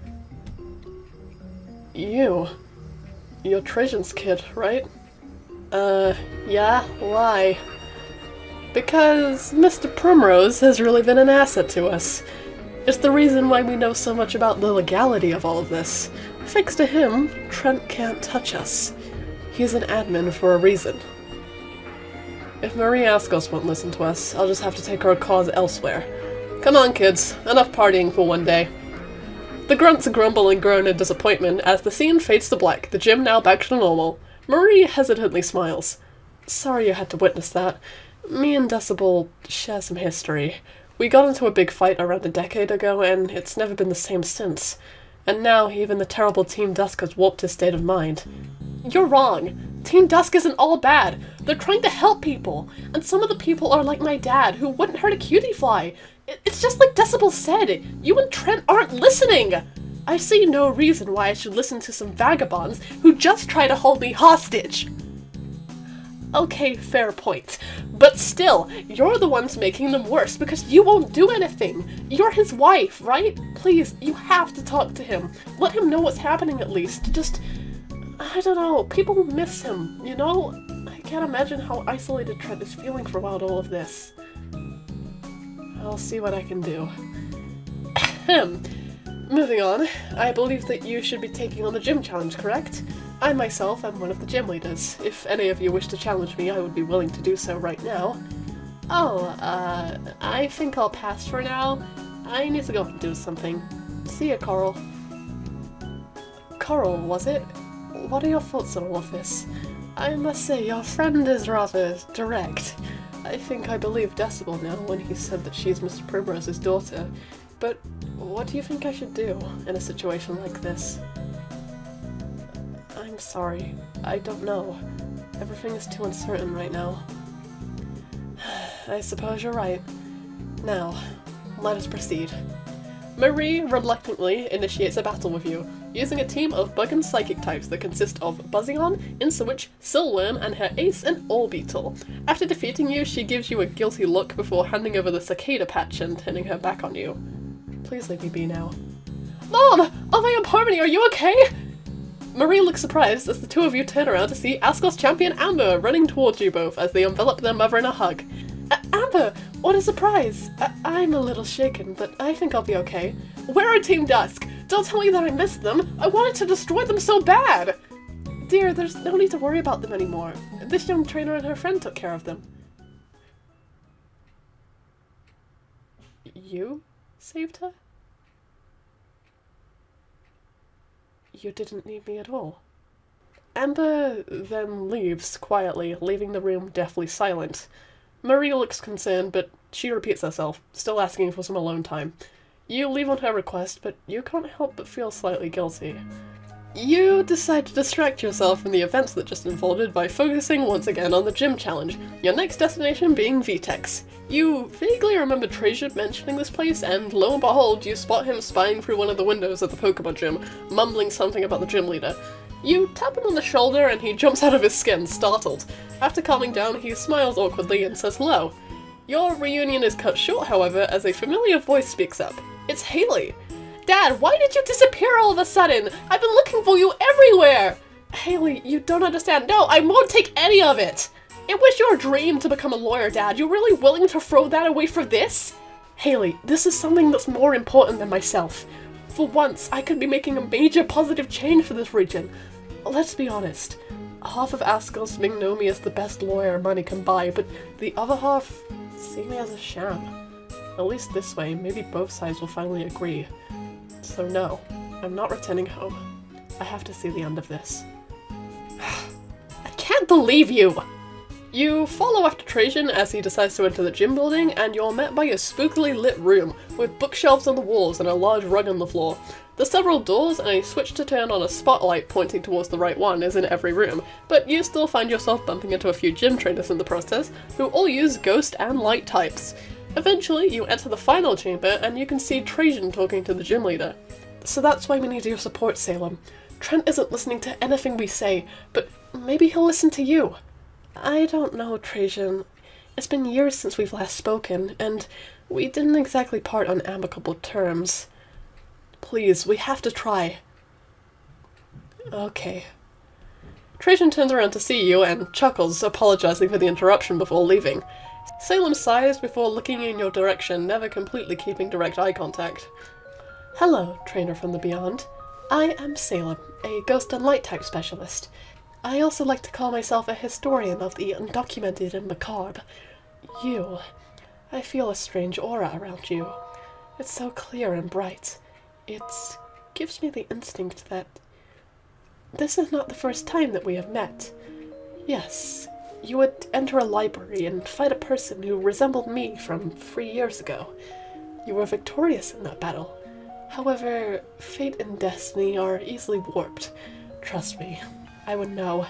You're Trajan's kid, right? Yeah, why? Because Mr. Primrose has really been an asset to us. It's the reason why we know so much about the legality of all of this. Thanks to him, Trent can't touch us. He's an admin for a reason. If Marie Askos won't listen to us, I'll just have to take our cause elsewhere. Come on, kids. Enough partying for one day. The grunts grumble and groan in disappointment as the scene fades to black, the gym now back to normal. Marie hesitantly smiles. Sorry you had to witness that. Me and Decibel share some history. We got into a big fight around a decade ago, and it's never been the same since. And now, even the terrible Team Dusk has warped his state of mind. You're wrong. Team Dusk isn't all bad. They're trying to help people. And some of the people are like my dad, who wouldn't hurt a cutie fly. It's just like Decibel said. You and Trent aren't listening. I see no reason why I should listen to some vagabonds who just try to hold me hostage. Okay, fair point. But still, you're the ones making them worse because you won't do anything. You're his wife, right? Please, you have to talk to him. Let him know what's happening at least. Just, I don't know, people miss him, you know? I can't imagine how isolated Trent is feeling throughout all of this. I'll see what I can do. Moving on, I believe that you should be taking on the gym challenge, correct? I myself am one of the gym leaders. If any of you wish to challenge me, I would be willing to do so right now. Oh, I think I'll pass for now. I need to go and do something. See ya, Coral. Coral, was it? What are your thoughts on all of this? I must say, your friend is rather direct. I think I believe Decibel now when he said that she's Mr. Primrose's daughter. But what do you think I should do in a situation like this? I'm sorry. I don't know. Everything is too uncertain right now. I suppose you're right. Now, let us proceed. Marie reluctantly initiates a battle with you, using a team of bug and psychic types that consist of Buzzion, Insawitch, Silworm, and her ace and Orbeetle. After defeating you, she gives you a guilty look before handing over the cicada patch and turning her back on you. Please leave me be now. Mom! Oh my god, Harmony, are you okay? Marie looks surprised as the two of you turn around to see Askos champion Amber running towards you both as they envelop their mother in a hug. Amber, what a surprise! I'm a little shaken, but I think I'll be okay. Where are Team Dusk? Don't tell me that I missed them! I wanted to destroy them so bad! Dear, there's no need to worry about them anymore. This young trainer and her friend took care of them. You saved her? You didn't need me at all. Amber then leaves quietly, leaving the room deathly silent. Marie looks concerned, but she repeats herself, still asking for some alone time. You leave on her request, but you can't help but feel slightly guilty. You decide to distract yourself from the events that just unfolded by focusing once again on the gym challenge, your next destination being Vitex. You vaguely remember Trajan mentioning this place, and lo and behold, you spot him spying through one of the windows of the Pokemon gym, mumbling something about the gym leader. You tap him on the shoulder and he jumps out of his skin, startled. After calming down, he smiles awkwardly and says hello. Your reunion is cut short, however, as a familiar voice speaks up. It's Haley! Dad, why did you disappear all of a sudden? I've been looking for you everywhere! Haley, you don't understand. No, I won't take any of it! It was your dream to become a lawyer, Dad. You're really willing to throw that away for this? Haley, this is something that's more important than myself. For once, I could be making a major positive change for this region. Let's be honest. Half of Askos may know me as the best lawyer money can buy, but the other half see me as a sham. At least this way, maybe both sides will finally agree. So no, I'm not returning home. I have to see the end of this. I can't believe you! You follow after Trajan as he decides to enter the gym building, and you're met by a spookily lit room, with bookshelves on the walls and a large rug on the floor. There's several doors, and a switch to turn on a spotlight pointing towards the right one is in every room, but you still find yourself bumping into a few gym trainers in the process, who all use ghost and light types. Eventually, you enter the final chamber, and you can see Trajan talking to the gym leader. So that's why we need your support, Salem. Trent isn't listening to anything we say, but maybe he'll listen to you. I don't know, Trajan. It's been years since we've last spoken, and we didn't exactly part on amicable terms. Please, we have to try. Okay. Trajan turns around to see you and chuckles, apologizing for the interruption before leaving. Salem sighs before looking in your direction, never completely keeping direct eye contact. Hello, trainer from the beyond. I am Salem, a ghost and light type specialist. I also like to call myself a historian of the undocumented and macabre. I feel a strange aura around you. It's so clear and bright. It gives me the instinct that this is not the first time that we have met. Yes, you would enter a library and fight a person who resembled me from 3 years ago. You were victorious in that battle. However, fate and destiny are easily warped. Trust me, I would know.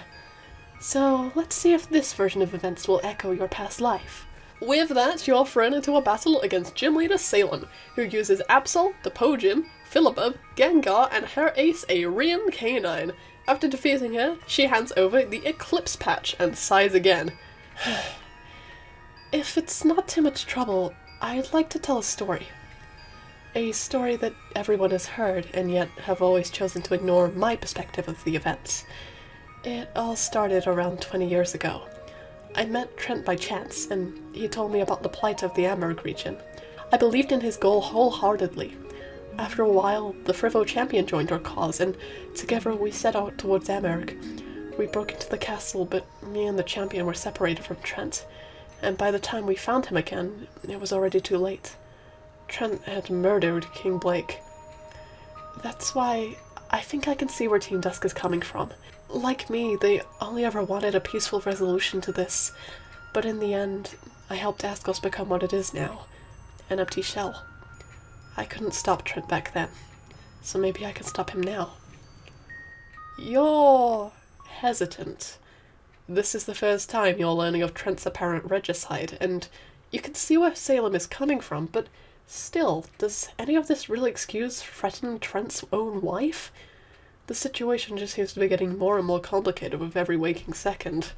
So, let's see if this version of events will echo your past life. With that, you're thrown into a battle against Gym Leader Salem, who uses Absol, the Pojim, Philibub, Gengar, and her ace, a Rian Canine. After defeating her, she hands over the Eclipse Patch and sighs again. If it's not too much trouble, I'd like to tell a story. A story that everyone has heard, and yet have always chosen to ignore my perspective of the events. It all started around 20 years ago. I met Trent by chance, and he told me about the plight of the Amerig region. I believed in his goal wholeheartedly. After a while, the Frivo champion joined our cause, and together we set out towards Amerig. We broke into the castle, but me and the champion were separated from Trent, and by the time we found him again, it was already too late. Trent had murdered King Blake. That's why I think I can see where Team Dusk is coming from. Like me, they only ever wanted a peaceful resolution to this, but in the end, I helped Askos become what it is now, an empty shell. I couldn't stop Trent back then, so maybe I can stop him now. You're hesitant. This is the first time you're learning of Trent's apparent regicide, and you can see where Salem is coming from, but still, does any of this really excuse threatening Trent's own wife? The situation just seems to be getting more and more complicated with every waking second.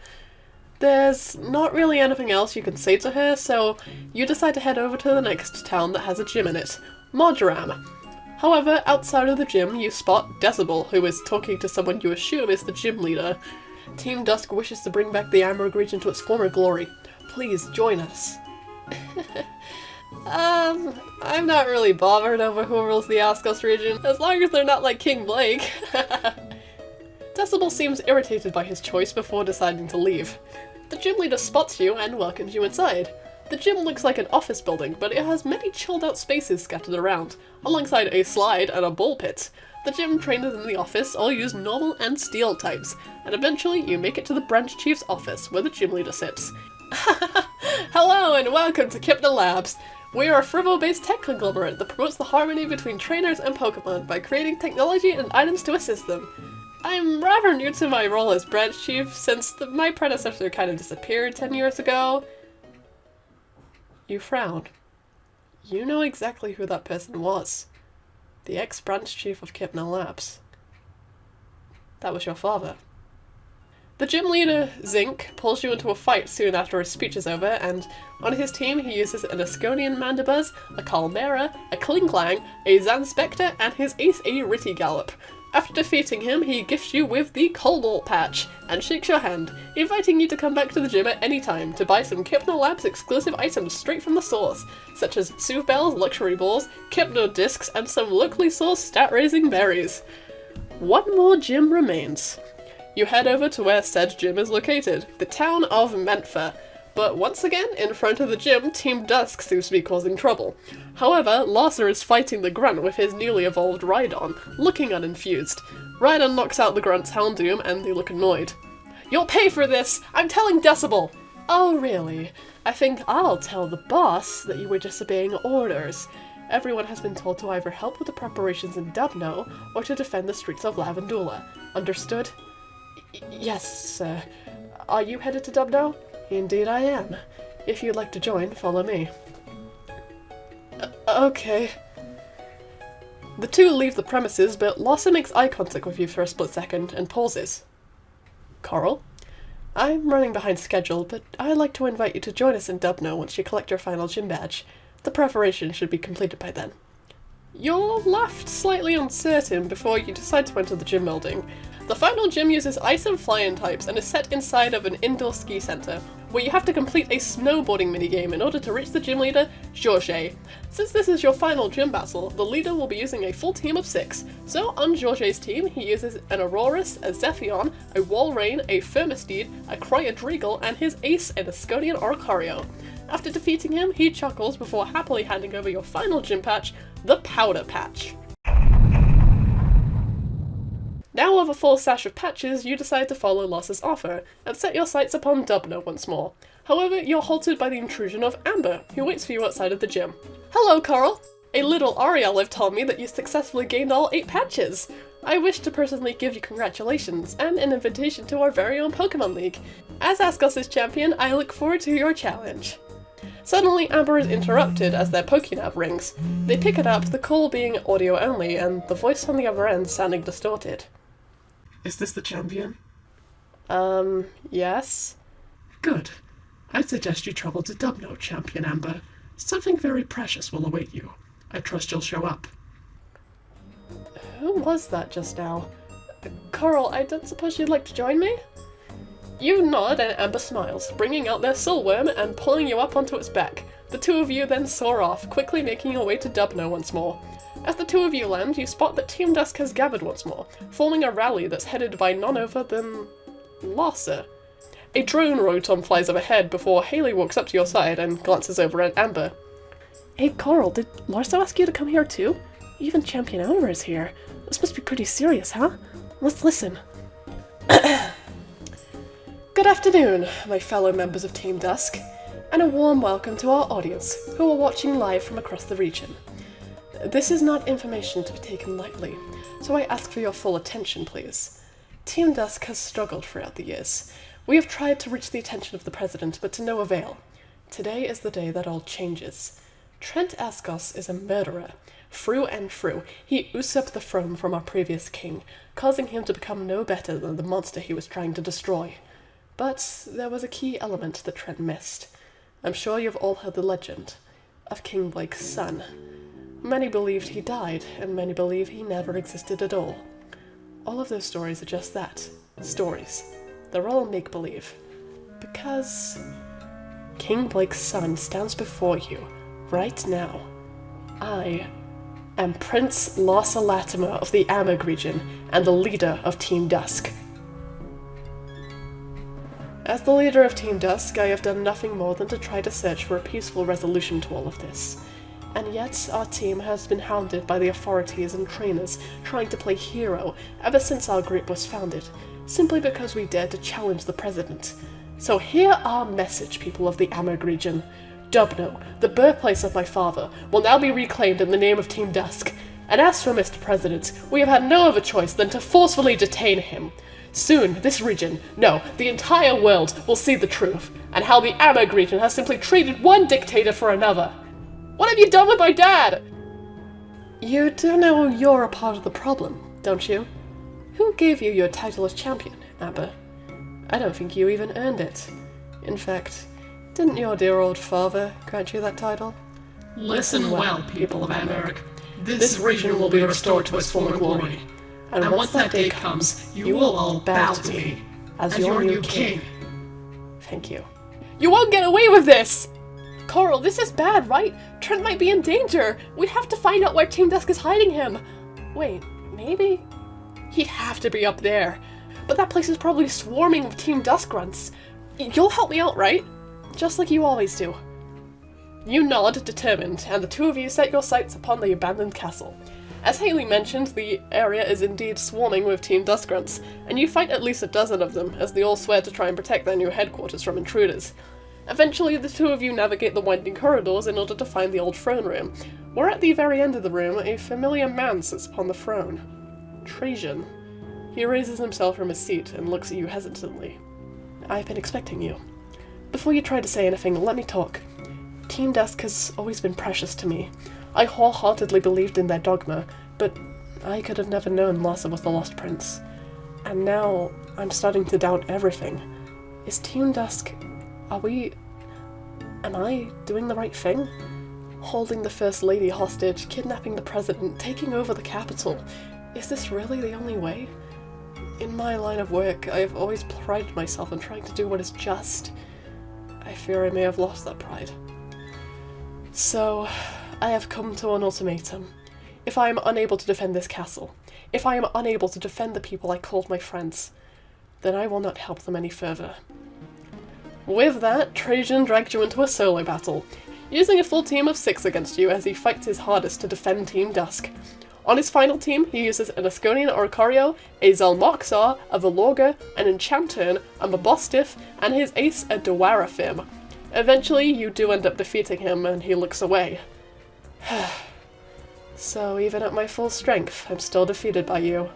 There's not really anything else you can say to her, so you decide to head over to the next town that has a gym in it, Marjoram. However, outside of the gym, you spot Decibel, who is talking to someone you assume is the gym leader. Team Dusk wishes to bring back the Amerig region to its former glory. Please join us. I'm not really bothered over who rules the Askos region, as long as they're not like King Blake. Decibel seems irritated by his choice before deciding to leave. The gym leader spots you and welcomes you inside. The gym looks like an office building, but it has many chilled out spaces scattered around, alongside a slide and a ball pit. The gym trainers in the office all use normal and steel types, and eventually you make it to the branch chief's office, where the gym leader sits. Hello and welcome to Kipna Labs! We are a Frivo-based tech conglomerate that promotes the harmony between trainers and Pokemon by creating technology and items to assist them. I'm rather new to my role as branch chief, since my predecessor kind of disappeared 10 years ago. You frown. You know exactly who that person was. The ex-branch chief of Kipna Labs. That was your father. The gym leader, Zinc, pulls you into a fight soon after his speech is over, and on his team he uses an Askonian Mandibuzz, a Calmera, a Klinklang, a Zanspector, and his ace a Rittigallop. After defeating him, he gifts you with the Cobalt Patch, and shakes your hand, inviting you to come back to the gym at any time to buy some Kypno Labs exclusive items straight from the source, such as Soothe Bells, Luxury Balls, Kypno Discs, and some locally sourced stat-raising berries. One more gym remains. You head over to where said gym is located, the town of Mentfa. But once again, in front of the gym, Team Dusk seems to be causing trouble. However, Larsa is fighting the grunt with his newly evolved Rhydon, looking unenthused. Rhydon knocks out the grunt's Houndoom and they look annoyed. "You'll pay for this! I'm telling Decibel!" "Oh really? I think I'll tell the boss that you were just obeying orders. Everyone has been told to either help with the preparations in Dubno or to defend the streets of Lavendula. Understood?" "Yes, sir. Are you headed to Dubno?" "Indeed I am. If you'd like to join, follow me." Okay. The two leave the premises, but Larsa makes eye contact with you for a split second and pauses. "Coral? I'm running behind schedule, but I'd like to invite you to join us in Dubno once you collect your final gym badge. The preparation should be completed by then." You're left slightly uncertain before you decide to enter the gym building. The final gym uses ice and fly-in types and is set inside of an indoor ski center, where you have to complete a snowboarding minigame in order to reach the gym leader, Georges. Since this is your final gym battle, the leader will be using a full team of 6. So on Georges' team, he uses an Aurorus, a Zephion, a Walrein, a Firmisteed, a Cryodregal, and his ace, an Askonian Oricorio. After defeating him, he chuckles before happily handing over your final gym patch, the Powder Patch. Now with a full stash of patches, you decide to follow Larsa's offer, and set your sights upon Dubno once more. However, you're halted by the intrusion of Amber, who waits for you outside of the gym. "Hello, Coral! A little Ariel told me that you successfully gained all 8 patches. I wish to personally give you congratulations, and an invitation to our very own Pokemon League. As Askos' champion, I look forward to your challenge." Suddenly, Amber is interrupted as their Pokénav rings. They pick it up, the call being audio only, and the voice on the other end sounding distorted.
"Is this the champion?"
Yes?
"Good. I'd suggest you travel to Dubno, Champion Amber. Something very precious will await you. I trust you'll show up."
Who was that just now? Coral, I don't suppose you'd like to join me? You nod and Amber smiles, bringing out their Soulworm and pulling you up onto its back. The two of you then soar off, quickly making your way to Dubno once more. As the two of you land, you spot that Team Dusk has gathered once more, forming a rally that's headed by none other than Larsa. A drone rotom flies overhead before Haley walks up to your side and glances over at Amber. "Hey Coral, did Larsa ask you to come here too? Even Champion Amber is here. This must be pretty serious, huh? Let's listen." Good afternoon, my fellow members of Team Dusk, and a warm welcome to our audience, who are watching live from across the region. This is not information to be taken lightly, so I ask for your full attention, please. Team Dusk has struggled throughout the years. We have tried to reach the attention of the President, but to no avail. Today is the day that all changes. Trent Askos is a murderer. Through and through, he usurped the throne from our previous king, causing him to become no better than the monster he was trying to destroy. But there was a key element that Trent missed. I'm sure you've all heard the legend of King Blake's son. Many believed he died, and many believe he never existed at all. All of those stories are just that, stories. They're all make-believe. Because King Blake's son stands before you, right now. I am Prince Larsa Latimer of the Amag region, and the leader of Team Dusk. As the leader of Team Dusk, I have done nothing more than to try to search for a peaceful resolution to all of this. And yet, our team has been hounded by the authorities and trainers trying to play hero ever since our group was founded, simply because we dared to challenge the President. So hear our message, people of the Amag region. Dubno, the birthplace of my father, will now be reclaimed in the name of Team Dusk. And as for Mr. President, we have had no other choice than to forcefully detain him. Soon, this region, no, the entire world, will see the truth, and how the Amag region has simply traded one dictator for another. What have you done with my dad? You do know you're a part of the problem, don't you? Who gave you your title as champion, Amber? I don't think you even earned it. In fact, didn't your dear old father grant you that title?
Listen well, people of Amerik. This region will be restored to its former glory. And once that day comes, you will all bow to me as your new king.
Thank you. You won't get away with this! Coral, this is bad, right? Trent might be in danger! We have to find out where Team Dusk is hiding him! Wait, maybe? He'd have to be up there. But that place is probably swarming with Team Dusk grunts. You'll help me out, right? Just like you always do. You nod, determined, and the two of you set your sights upon the abandoned castle. As Haley mentioned, the area is indeed swarming with Team Dusk grunts, and you fight at least a dozen of them, as they all swear to try and protect their new headquarters from intruders. Eventually, the two of you navigate the winding corridors in order to find the old throne room, where at the very end of the room, a familiar man sits upon the throne. Trajan. He raises himself from his seat and looks at you hesitantly. I've been expecting you. Before you try to say anything, let me talk. Team Dusk has always been precious to me. I wholeheartedly believed in their dogma, but I could have never known Larsa was the Lost Prince. And now, I'm starting to doubt everything. Is Team Dusk... Am I doing the right thing? Holding the First Lady hostage, kidnapping the President, taking over the capital. Is this really the only way? In my line of work, I have always prided myself on trying to do what is just. I fear I may have lost that pride. So, I have come to an ultimatum. If I am unable to defend this castle, if I am unable to defend the people I called my friends, then I will not help them any further. With that, Trajan dragged you into a solo battle, using a full team of 6 against you as he fights his hardest to defend Team Dusk. On his final team, he uses an Asconian Oricario, a Zalmoxar, a Valorga, an Enchantern, a Mabostiff, and his ace, a Dwarafim. Eventually, you do end up defeating him, and he looks away. So even at my full strength, I'm still defeated by you.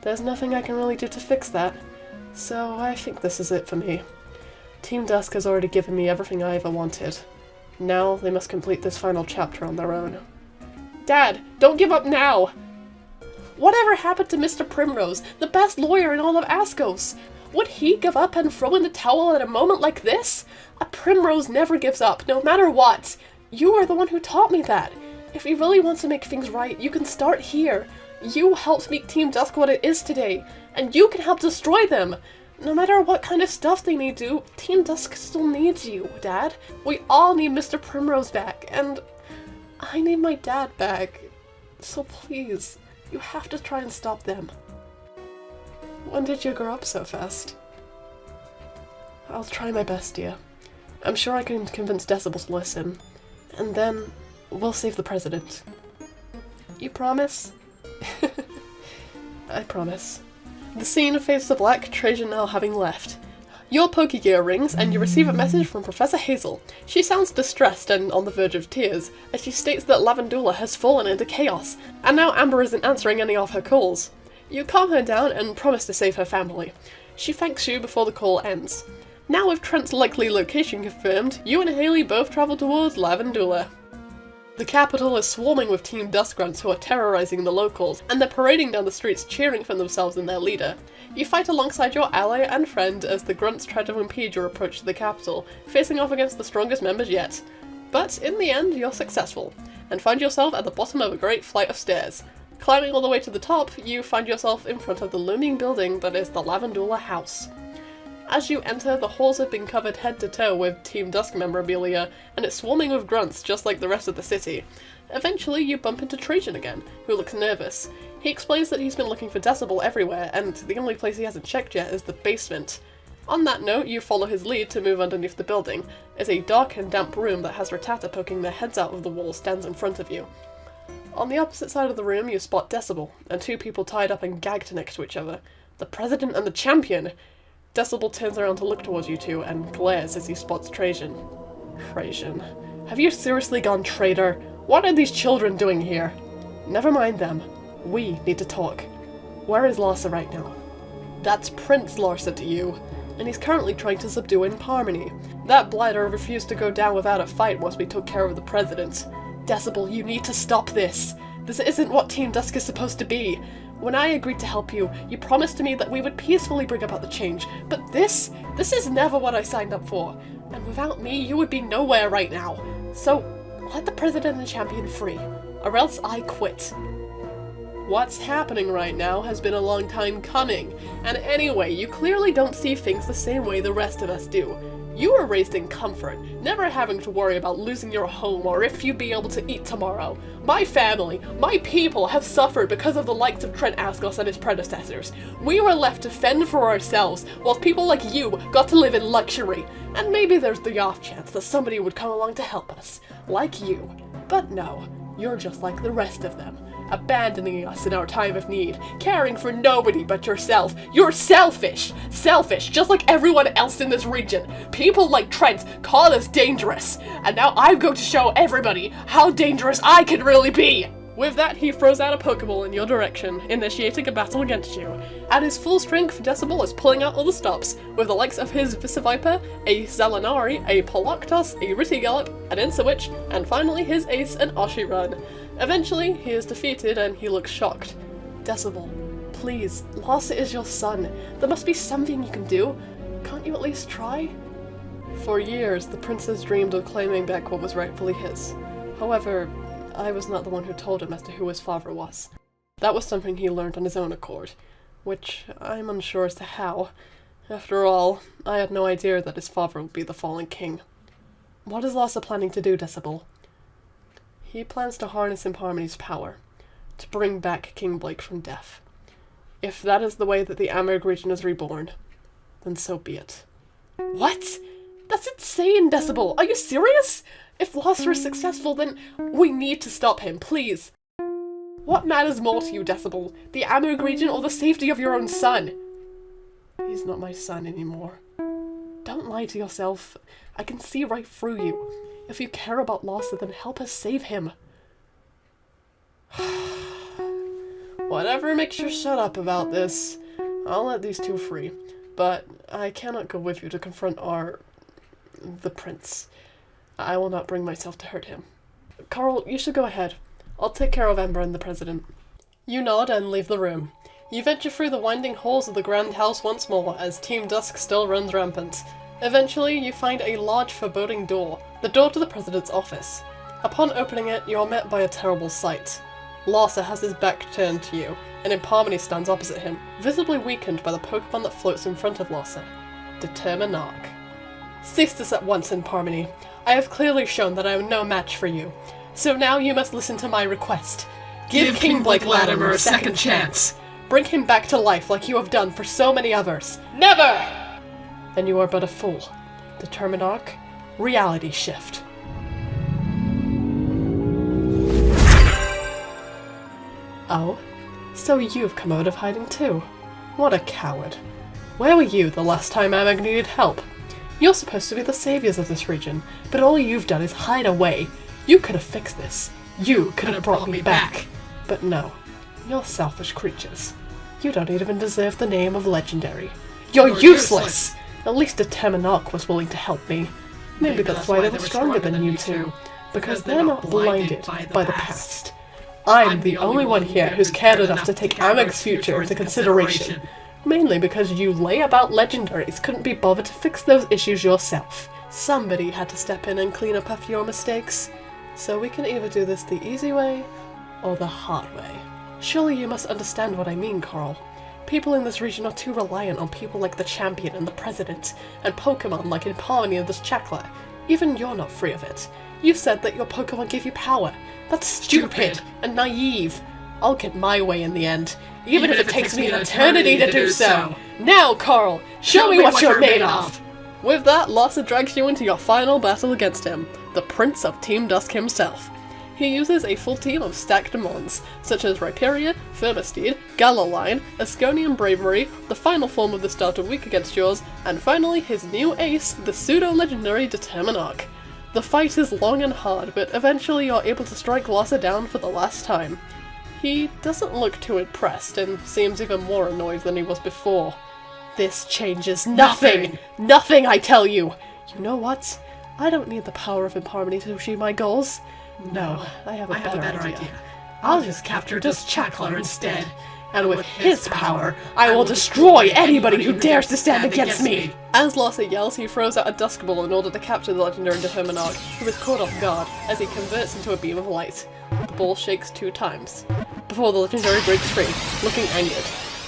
There's nothing I can really do to fix that, so I think this is it for me. Team Dusk has already given me everything I ever wanted. Now they must complete this final chapter on their own. Dad, don't give up now! Whatever happened to Mr. Primrose, the best lawyer in all of Askos? Would he give up and throw in the towel at a moment like this? A Primrose never gives up, no matter what. You are the one who taught me that. If you really want to make things right, you can start here. You helped make Team Dusk what it is today, and you can help destroy them. No matter what kind of stuff they may do, Team Dusk still needs you, Dad. We all need Mr. Primrose back, and I need my dad back. So please, you have to try and stop them. When did you grow up so fast? I'll try my best, dear. I'm sure I can convince Decibel to listen. And then, we'll save the President. You promise? I promise. The scene fades to black, Trajan now having left. Your Pokegear rings, and you receive a message from Professor Hazel. She sounds distressed and on the verge of tears, as she states that Lavender has fallen into chaos, and now Amber isn't answering any of her calls. You calm her down and promise to save her family. She thanks you before the call ends. Now with Trent's likely location confirmed, you and Haley both travel towards Lavender. The capital is swarming with Team Dusk grunts who are terrorizing the locals, and they're parading down the streets cheering for themselves and their leader. You fight alongside your ally and friend as the grunts try to impede your approach to the capital, facing off against the strongest members yet. But in the end, you're successful, and find yourself at the bottom of a great flight of stairs. Climbing all the way to the top, you find yourself in front of the looming building that is the Lavender House. As you enter, the halls have been covered head to toe with Team Dusk memorabilia, and it's swarming with grunts just like the rest of the city. Eventually, you bump into Trajan again, who looks nervous. He explains that he's been looking for Decibel everywhere, and the only place he hasn't checked yet is the basement. On that note, you follow his lead to move underneath the building, as a dark and damp room that has Rattata poking their heads out of the wall stands in front of you. On the opposite side of the room, you spot Decibel, and two people tied up and gagged next to each other. The President and the Champion! Decibel turns around to look towards you two and glares as he spots Trajan. Trajan. Have you seriously gone traitor? What are these children doing here? Never mind them. We need to talk. Where is Larsa right now? That's Prince Larsa to you, and he's currently trying to subdue Harmony. That blighter refused to go down without a fight once we took care of the President. Decibel, you need to stop this. This isn't what Team Dusk is supposed to be. When I agreed to help you, you promised to me that we would peacefully bring about the change, but this is never what I signed up for. And without me, you would be nowhere right now. So, let the President and Champion free, or else I quit. What's happening right now has been a long time coming, and anyway, you clearly don't see things the same way the rest of us do. You were raised in comfort, never having to worry about losing your home or if you'd be able to eat tomorrow. My family, my people have suffered because of the likes of Trent Askos and his predecessors. We were left to fend for ourselves, whilst people like you got to live in luxury. And maybe there's the off chance that somebody would come along to help us, like you. But no, you're just like the rest of them, abandoning us in our time of need, caring for nobody but yourself. You're selfish! Selfish, just like everyone else in this region. People like Trent call us dangerous, and now I'm going to show everybody how dangerous I can really be! With that, he throws out a Pokeball in your direction, initiating a battle against you. At his full strength, Decibel is pulling out all the stops, with the likes of his Visiviper, a Zalinari, a Poloctos, a Rittigallop, an Insawitch, and finally his ace, an Oshirun. Eventually, he is defeated and he looks shocked. Decibel, please, Larsa is your son. There must be something you can do. Can't you at least try? For years, the princess dreamed of claiming back what was rightfully his. However, I was not the one who told him as to who his father was. That was something he learned on his own accord, which I'm unsure as to how. After all, I had no idea that his father would be the fallen king. What is Larsa planning to do, Decibel? He plans to harness Imparmony's power, to bring back King Blake from death. If that is the way that the Amherst region is reborn, then so be it. What? That's insane, Decibel! Are you serious? If Larsa is successful, then we need to stop him, please. What matters more to you, Decibel? The Amherst region or the safety of your own son? He's not my son anymore. Don't lie to yourself. I can see right through you. If you care about Larsa, then help us save him. Whatever makes you shut up about this, I'll let these two free. But I cannot go with you to confront the prince. I will not bring myself to hurt him. Carl, you should go ahead. I'll take care of Ember and the president. You nod and leave the room. You venture through the winding halls of the Grand House once more as Team Dusk still runs rampant. Eventually, you find a large foreboding door, the door to the president's office. Upon opening it, you are met by a terrible sight. Larsa has his back turned to you, and Imparmony stands opposite him, visibly weakened by the Pokemon that floats in front of Larsa. Determinarch. Cease this at once, Imparmony. I have clearly shown that I am no match for you. So now you must listen to my request.
Give King Blake Latimer a second chance.
Bring him back to life like you have done for so many others. Never! Then you are but a fool. Determinarch, reality shift. Oh? So you've come out of hiding too. What a coward. Where were you the last time Amag needed help? You're supposed to be the saviors of this region, but all you've done is hide away. You could have fixed this. You could have brought me back. But no, you're selfish creatures. You don't even deserve the name of legendary. You're useless! At least Determinarch was willing to help me. Maybe that's why they were stronger than you two. Because they're not blinded by the past. I'm the only one here who's cared enough to take Amag's future into consideration. Mainly because you lay-about legendaries couldn't be bothered to fix those issues yourself. Somebody had to step in and clean up after your mistakes. So we can either do this the easy way, or the hard way. Surely you must understand what I mean, Carl. People in this region are too reliant on people like the Champion and the President, and Pokemon like Imparmony and this Chakla. Even you're not free of it. You said that your Pokemon give you power. That's stupid and naive. I'll get my way in the end, even if it takes me an eternity to do so. Now, Carl, show me what you're made of! With that, Larsa drags you into your final battle against him, the Prince of Team Dusk himself. He uses a full team of stacked Mons, such as Rhyperior, Thermostede, Galaline, Asconian Bravery, the final form of the starter weak against yours, and finally his new ace, the pseudo-legendary Determinarch. The fight is long and hard, but eventually you're able to strike Larsa down for the last time. He doesn't look too impressed, and seems even more annoyed than he was before. This changes nothing! Nothing, I tell you! You know what? I don't need the power of Imparmony to achieve my goals. No, I have a better idea. I'll just capture this Chakla instead, and with his power, I will destroy anybody who dares to stand against me! As Larsa yells, he throws out a dusk ball in order to capture the legendary Determinarch, who is caught off guard as he converts into a beam of light. The ball shakes 2 times, before the legendary breaks free, looking angered.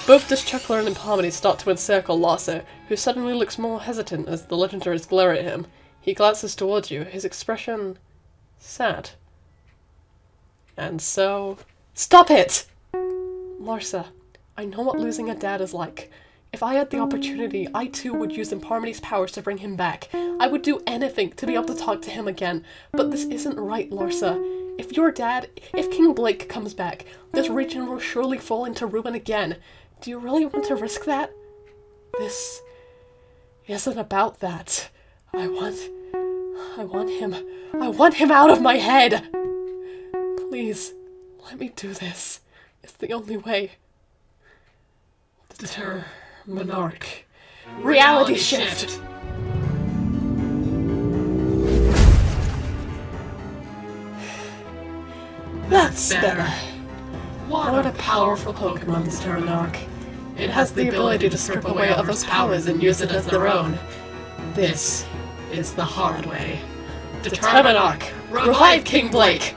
Both Dischuckler and Impalmity start to encircle Larsa, who suddenly looks more hesitant as the legendaries glare at him. He glances towards you, his expression sad. And so... Stop it! Larsa, I know what losing a dad is like. If I had the opportunity, I too would use Impalmity's powers to bring him back. I would do anything to be able to talk to him again. But this isn't right, Larsa. If your dad, if King Blake comes back, this region will surely fall into ruin again. Do you really want to risk that? This isn't about that. I want him out of my head! Please, let me do this. It's the only way.
Monarch.
Reality shift! That's better.
What a powerful Pokemon, this Determinarch. It has the ability to strip away others' powers and use it as their own. This is the hard way.
Determinarch, revive King Blake!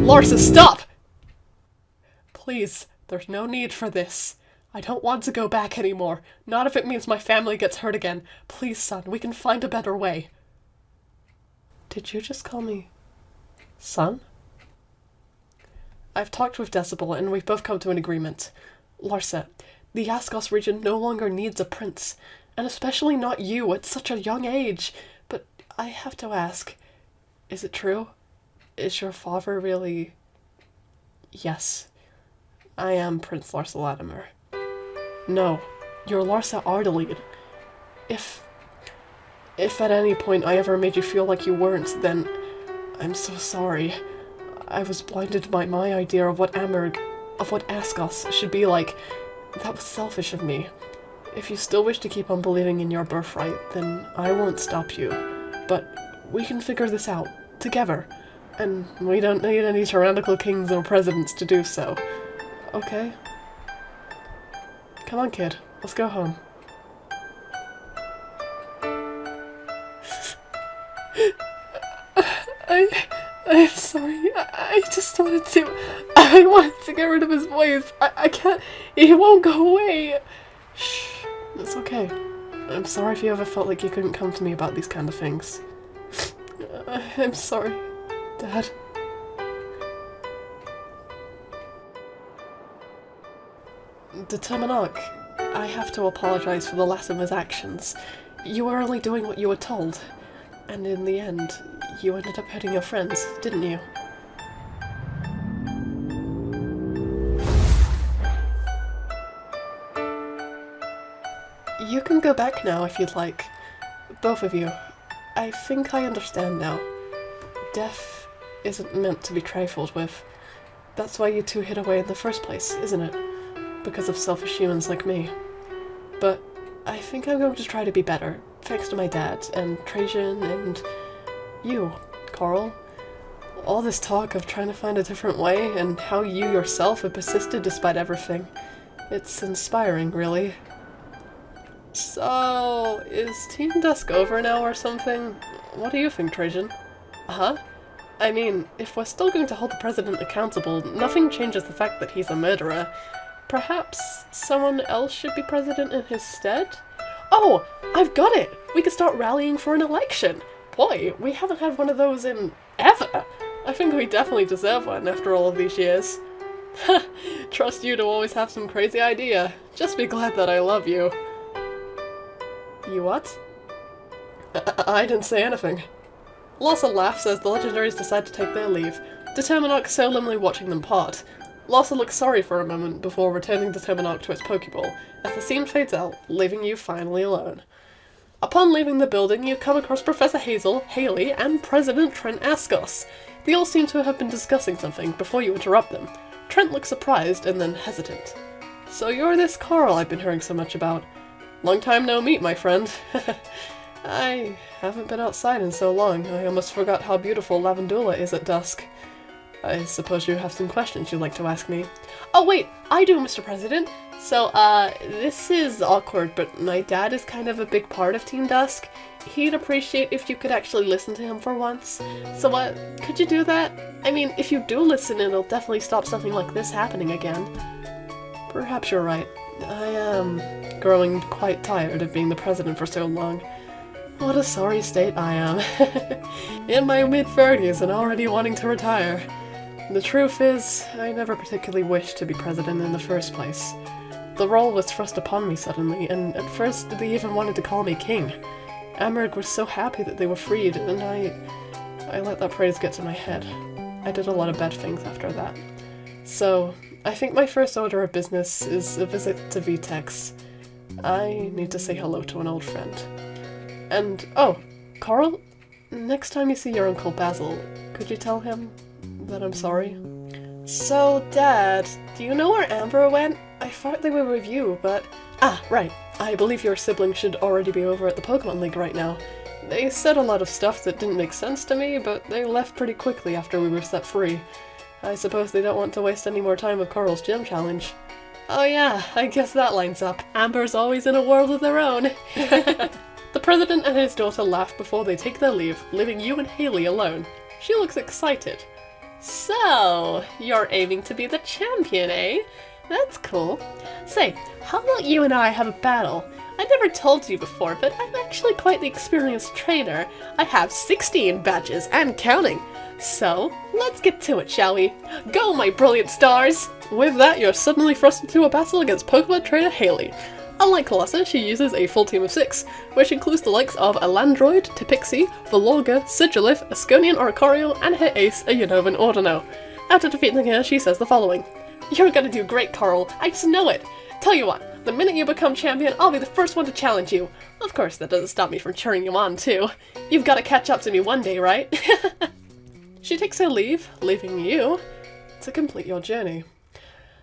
Larsa, stop! Please, there's no need for this. I don't want to go back anymore. Not if it means my family gets hurt again. Please, son, we can find a better way. Did you just call me son? I've talked with Decibel, and we've both come to an agreement. Larsa, the Askos region no longer needs a prince, and especially not you at such a young age. But I have to ask, is it true? Is your father really... Yes, I am Prince Larsa Latimer. No, you're Larsa Ardaleed. If at any point I ever made you feel like you weren't, then I'm so sorry. I was blinded by my idea of what Askos should be like. That was selfish of me. If you still wish to keep on believing in your birthright, then I won't stop you. But we can figure this out, together. And we don't need any tyrannical kings or presidents to do so. Okay? Come on, kid. Let's go home. I'm sorry. I just wanted to... I wanted to get rid of his voice. I can't... He won't go away. Shh. It's okay. I'm sorry if you ever felt like you couldn't come to me about these kind of things. I'm sorry, Dad. Determinarch, I have to apologize for the last of his actions. You were only doing what you were told. And in the end, you ended up hurting your friends, didn't you? You can go back now if you'd like. Both of you. I think I understand now. Death isn't meant to be trifled with. That's why you two hid away in the first place, isn't it? Because of selfish humans like me. But I think I'm going to try to be better, thanks to my dad, and Trajan, and you, Carl. All this talk of trying to find a different way, and how you yourself have persisted despite everything. It's inspiring, really. So, is Team Dusk over now or something? What do you think, Trajan? Huh? I mean, if we're still going to hold the president accountable, nothing changes the fact that he's a murderer. Perhaps someone else should be president in his stead? Oh, I've got it! We could start rallying for an election! Boy, we haven't had one of those in ever! I think we definitely deserve one after all of these years. Trust you to always have some crazy idea. Just be glad that I love you. You what? I didn't say anything. Larsa laughs as the legendaries decide to take their leave, Determinarch solemnly watching them part. Larsa looks sorry for a moment before returning Determinarch to its Pokeball, as the scene fades out, leaving you finally alone. Upon leaving the building, you come across Professor Hazel, Haley, and President Trent Askos. They all seem to have been discussing something before you interrupt them. Trent looks surprised and then hesitant. So you're this Carl I've been hearing so much about. Long time no meet, my friend. I haven't been outside in so long, I almost forgot how beautiful Lavendula is at dusk. I suppose you have some questions you'd like to ask me. Oh wait, I do, Mr. President! So, this is awkward, but my dad is kind of a big part of Team Dusk. He'd appreciate if you could actually listen to him for once. So, could you do that? I mean, if you do listen, it'll definitely stop something like this happening again. Perhaps you're right. I am growing quite tired of being the president for so long. What a sorry state I am. In my mid-30s and already wanting to retire. The truth is, I never particularly wished to be president in the first place. The role was thrust upon me suddenly, and at first they even wanted to call me king. Amerig was so happy that they were freed, and I let that praise get to my head. I did a lot of bad things after that. So, I think my first order of business is a visit to Vitex. I need to say hello to an old friend. And, oh, Carl? Next time you see your Uncle Basil, could you tell him that I'm sorry? So, Dad, do you know where Amber went? I thought they were with you, but... Ah, right. I believe your siblings should already be over at the Pokemon League right now. They said a lot of stuff that didn't make sense to me, but they left pretty quickly after we were set free. I suppose they don't want to waste any more time with Carl's gym challenge. Oh yeah, I guess that lines up. Amber's always in a world of their own. The president and his daughter laugh before they take their leave, leaving you and Haley alone. She looks excited. So, you're aiming to be the champion, eh? That's cool. Say, how about you and I have a battle? I never told you before, but I'm actually quite the experienced trainer. I have 16 badges and counting. So, let's get to it, shall we? Go, my brilliant stars! With that, you're suddenly thrust into a battle against Pokemon trainer Haley. Unlike Colossus, she uses a full team of 6, which includes the likes of a Landroid, Tipixie, Volorga, Sigilif, Asconian Oricorio, and her ace, a Unova Ordino. After defeating her, she says the following. You're gonna do great, Carl. I just know it. Tell you what, the minute you become champion, I'll be the first one to challenge you. Of course, that doesn't stop me from cheering you on, too. You've gotta catch up to me one day, right? She takes her leave, leaving you to complete your journey.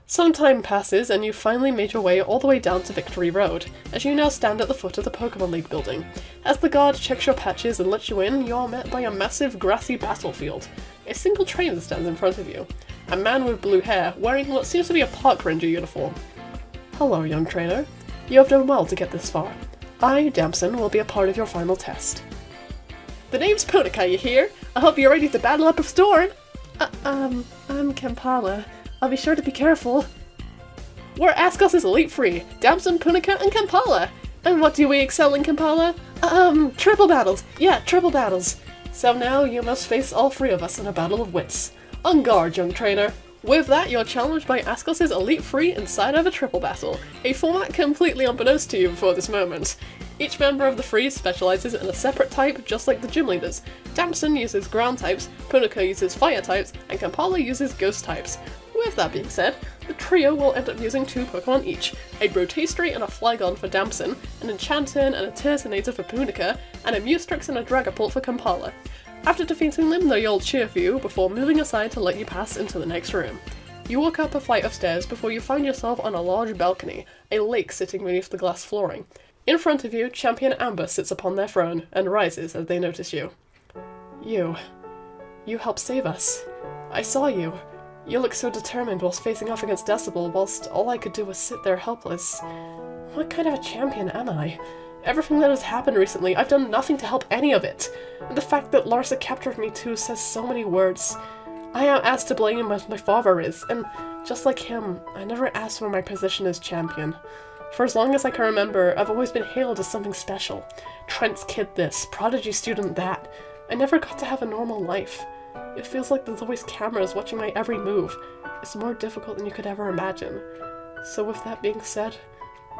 Some time passes and you've finally made your way all the way down to Victory Road, as you now stand at the foot of the Pokemon League building. As the guard checks your patches and lets you in, you are met by a massive grassy battlefield. A single trainer stands in front of you. A man with blue hair, wearing what seems to be a park ranger uniform. Hello, young trainer. You have done well to get this far. I, Damson, will be a part of your final test. The name's Punica, you hear? I hope you're ready to battle up a storm. I'm Kampala. I'll be sure to be careful. We're Askos' Elite Free, Damson, Punica, and Kampala. And what do we excel in Kampala? Triple battles. Yeah, triple battles. So now you must face all three of us in a battle of wits. On guard, young trainer. With that, you're challenged by Askos' Elite Free inside of a triple battle, a format completely unbeknownst to you before this moment. Each member of the Freeze specializes in a separate type, just like the gym leaders. Damson uses ground types, Punica uses fire types, and Kampala uses ghost types. With that being said, the trio will end up using 2 Pokemon each, a Rotastry and a Flygon for Damson, an Enchanton and a Turtonator for Punica, and a Mustrix and a Dragapult for Kampala. After defeating them, they all cheer for you before moving aside to let you pass into the next room. You walk up a flight of stairs before you find yourself on a large balcony, a lake sitting beneath the glass flooring. In front of you, Champion Amber sits upon their throne and rises as they notice you. You helped save us. I saw you. You look so determined whilst facing off against Decibel, whilst all I could do was sit there helpless. What kind of a champion am I? Everything that has happened recently, I've done nothing to help any of it. And the fact that Larsa captured me too says so many words. I am as to blame as my father is, and just like him, I never asked for my position as champion. For as long as I can remember, I've always been hailed as something special. Trent's kid this, prodigy student that. I never got to have a normal life. It feels like there's always cameras watching my every move. It's more difficult than you could ever imagine. So with that being said,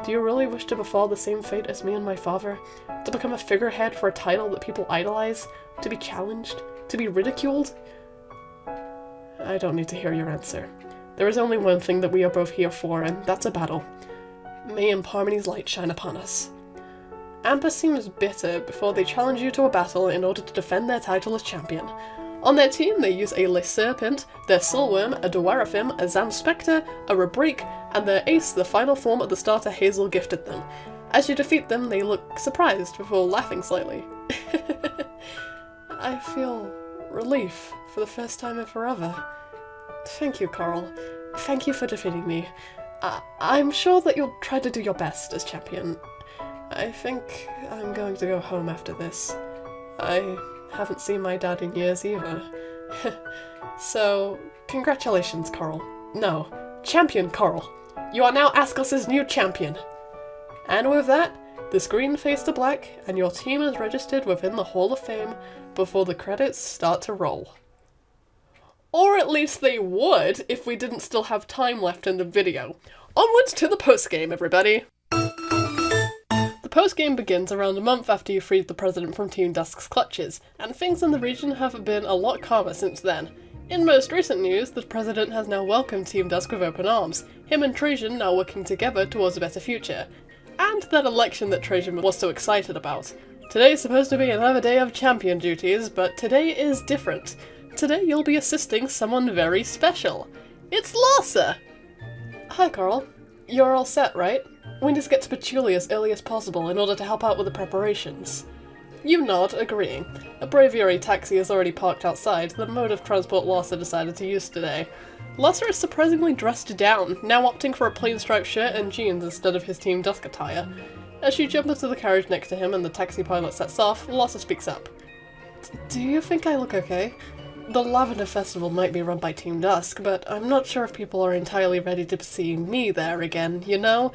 do you really wish to befall the same fate as me and my father? To become a figurehead for a title that people idolize? To be challenged? To be ridiculed? I don't need to hear your answer. There is only one thing that we are both here for, and that's a battle. May Imparmony's light shine upon us. Amber seems bitter before they challenge you to a battle in order to defend their title as champion. On their team, they use a Serpent, their Silworm, a Dwarafim, a Zanspector, a Rebrake, and their ace, the final form of the starter Hazel gifted them. As you defeat them, they look surprised before laughing slightly. I feel relief for the first time in forever. Thank you, Carl. Thank you for defeating me. I'm sure that you'll try to do your best as champion. I think I'm going to go home after this. I haven't seen my dad in years either. So, congratulations, Carl. No, Champion Carl. You are now Askos' new champion. And with that, the screen fades to black, and your team is registered within the Hall of Fame before the credits start to roll. Or at least they would if we didn't still have time left in the video. Onwards to the postgame, everybody! The postgame begins around a month after you freed the president from Team Dusk's clutches, and things in the region have been a lot calmer since then. In most recent news, the president has now welcomed Team Dusk with open arms, him and Trajan now working together towards a better future. And that election that Trajan was so excited about. Today's supposed to be another day of champion duties, but today is different. Today you'll be assisting someone very special. It's Larsa! Hi, Carl. You're all set, right? We need to get to Patchouli as early as possible in order to help out with the preparations. You nod, agreeing. A Braviary taxi is already parked outside, the mode of transport Larsa decided to use today. Larsa is surprisingly dressed down, now opting for a plain striped shirt and jeans instead of his Team Dusk attire. As you jump into the carriage next to him and the taxi pilot sets off, Larsa speaks up. Do you think I look okay? The Lavender Festival might be run by Team Dusk, but I'm not sure if people are entirely ready to see me there again, you know?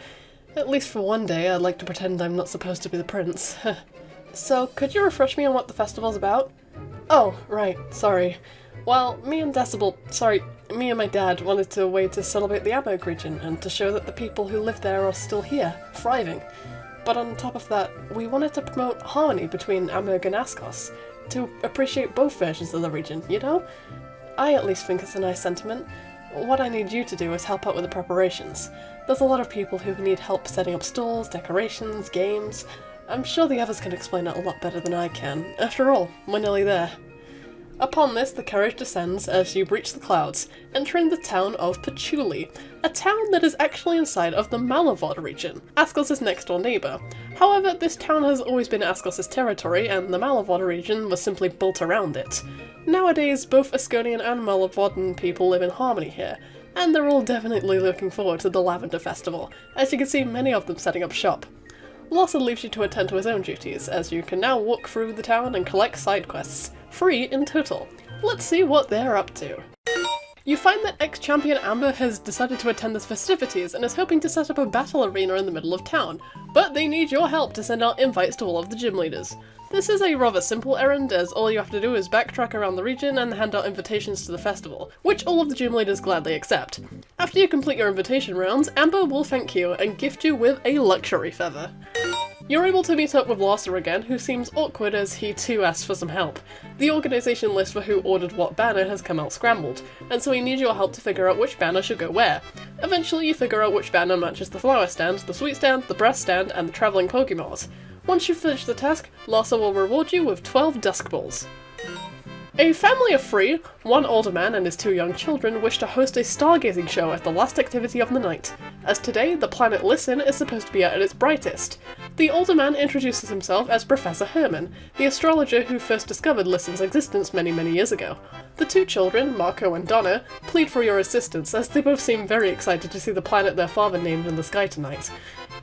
At least for one day, I'd like to pretend I'm not supposed to be the prince. So, could you refresh me on what the festival's about? Oh, right, sorry. Well, me and my dad wanted a way to celebrate the Amberg region, and to show that the people who live there are still here, thriving. But on top of that, we wanted to promote harmony between Amberg and Askos, to appreciate both versions of the region, you know? I at least think it's a nice sentiment. What I need you to do is help out with the preparations. There's a lot of people who need help setting up stalls, decorations, games. I'm sure the others can explain it a lot better than I can. After all, we're nearly there. Upon this, the carriage descends as you breach the clouds, entering the town of Patchouli, a town that is actually inside of the Malavod region, Askos' next-door neighbour. However, this town has always been Askos' territory, and the Malavod region was simply built around it. Nowadays, both Asconian and Malavodden people live in harmony here, and they're all definitely looking forward to the Lavender Festival, as you can see many of them setting up shop. Larsa leaves you to attend to his own duties, as you can now walk through the town and collect side quests. 3 in total. Let's see what they're up to. You find that ex-champion Amber has decided to attend the festivities and is hoping to set up a battle arena in the middle of town, but they need your help to send out invites to all of the gym leaders. This is a rather simple errand, as all you have to do is backtrack around the region and hand out invitations to the festival, which all of the gym leaders gladly accept. After you complete your invitation rounds, Amber will thank you and gift you with a luxury feather. You're able to meet up with Larsa again, who seems awkward as he too asks for some help. The organisation list for who ordered what banner has come out scrambled, and so we need your help to figure out which banner should go where. Eventually you figure out which banner matches the flower stand, the sweet stand, the breast stand, and the travelling Pokemon. Once you finish the task, Larsa will reward you with 12 Dusk Balls. A family of 3, one older man and his 2 young children, wish to host a stargazing show as the last activity of the night, as today the planet Listen is supposed to be at its brightest. The older man introduces himself as Professor Herman, the astrologer who first discovered Listen's existence many years ago. The 2 children, Marco and Donna, plead for your assistance as they both seem very excited to see the planet their father named in the sky tonight.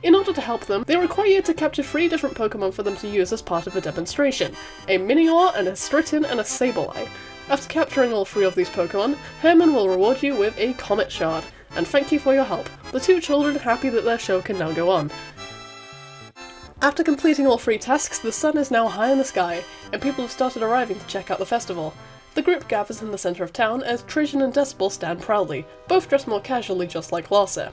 In order to help them, they require you to capture 3 different Pokemon for them to use as part of the demonstration, a Minior, an Astritin, and a Sableye. After capturing all 3 of these Pokemon, Herman will reward you with a Comet Shard, and thank you for your help. The 2 children happy that their show can now go on. After completing all 3 tasks, the sun is now high in the sky, and people have started arriving to check out the festival. The group gathers in the centre of town as Trajan and Decibel stand proudly, both dressed more casually just like Larsa.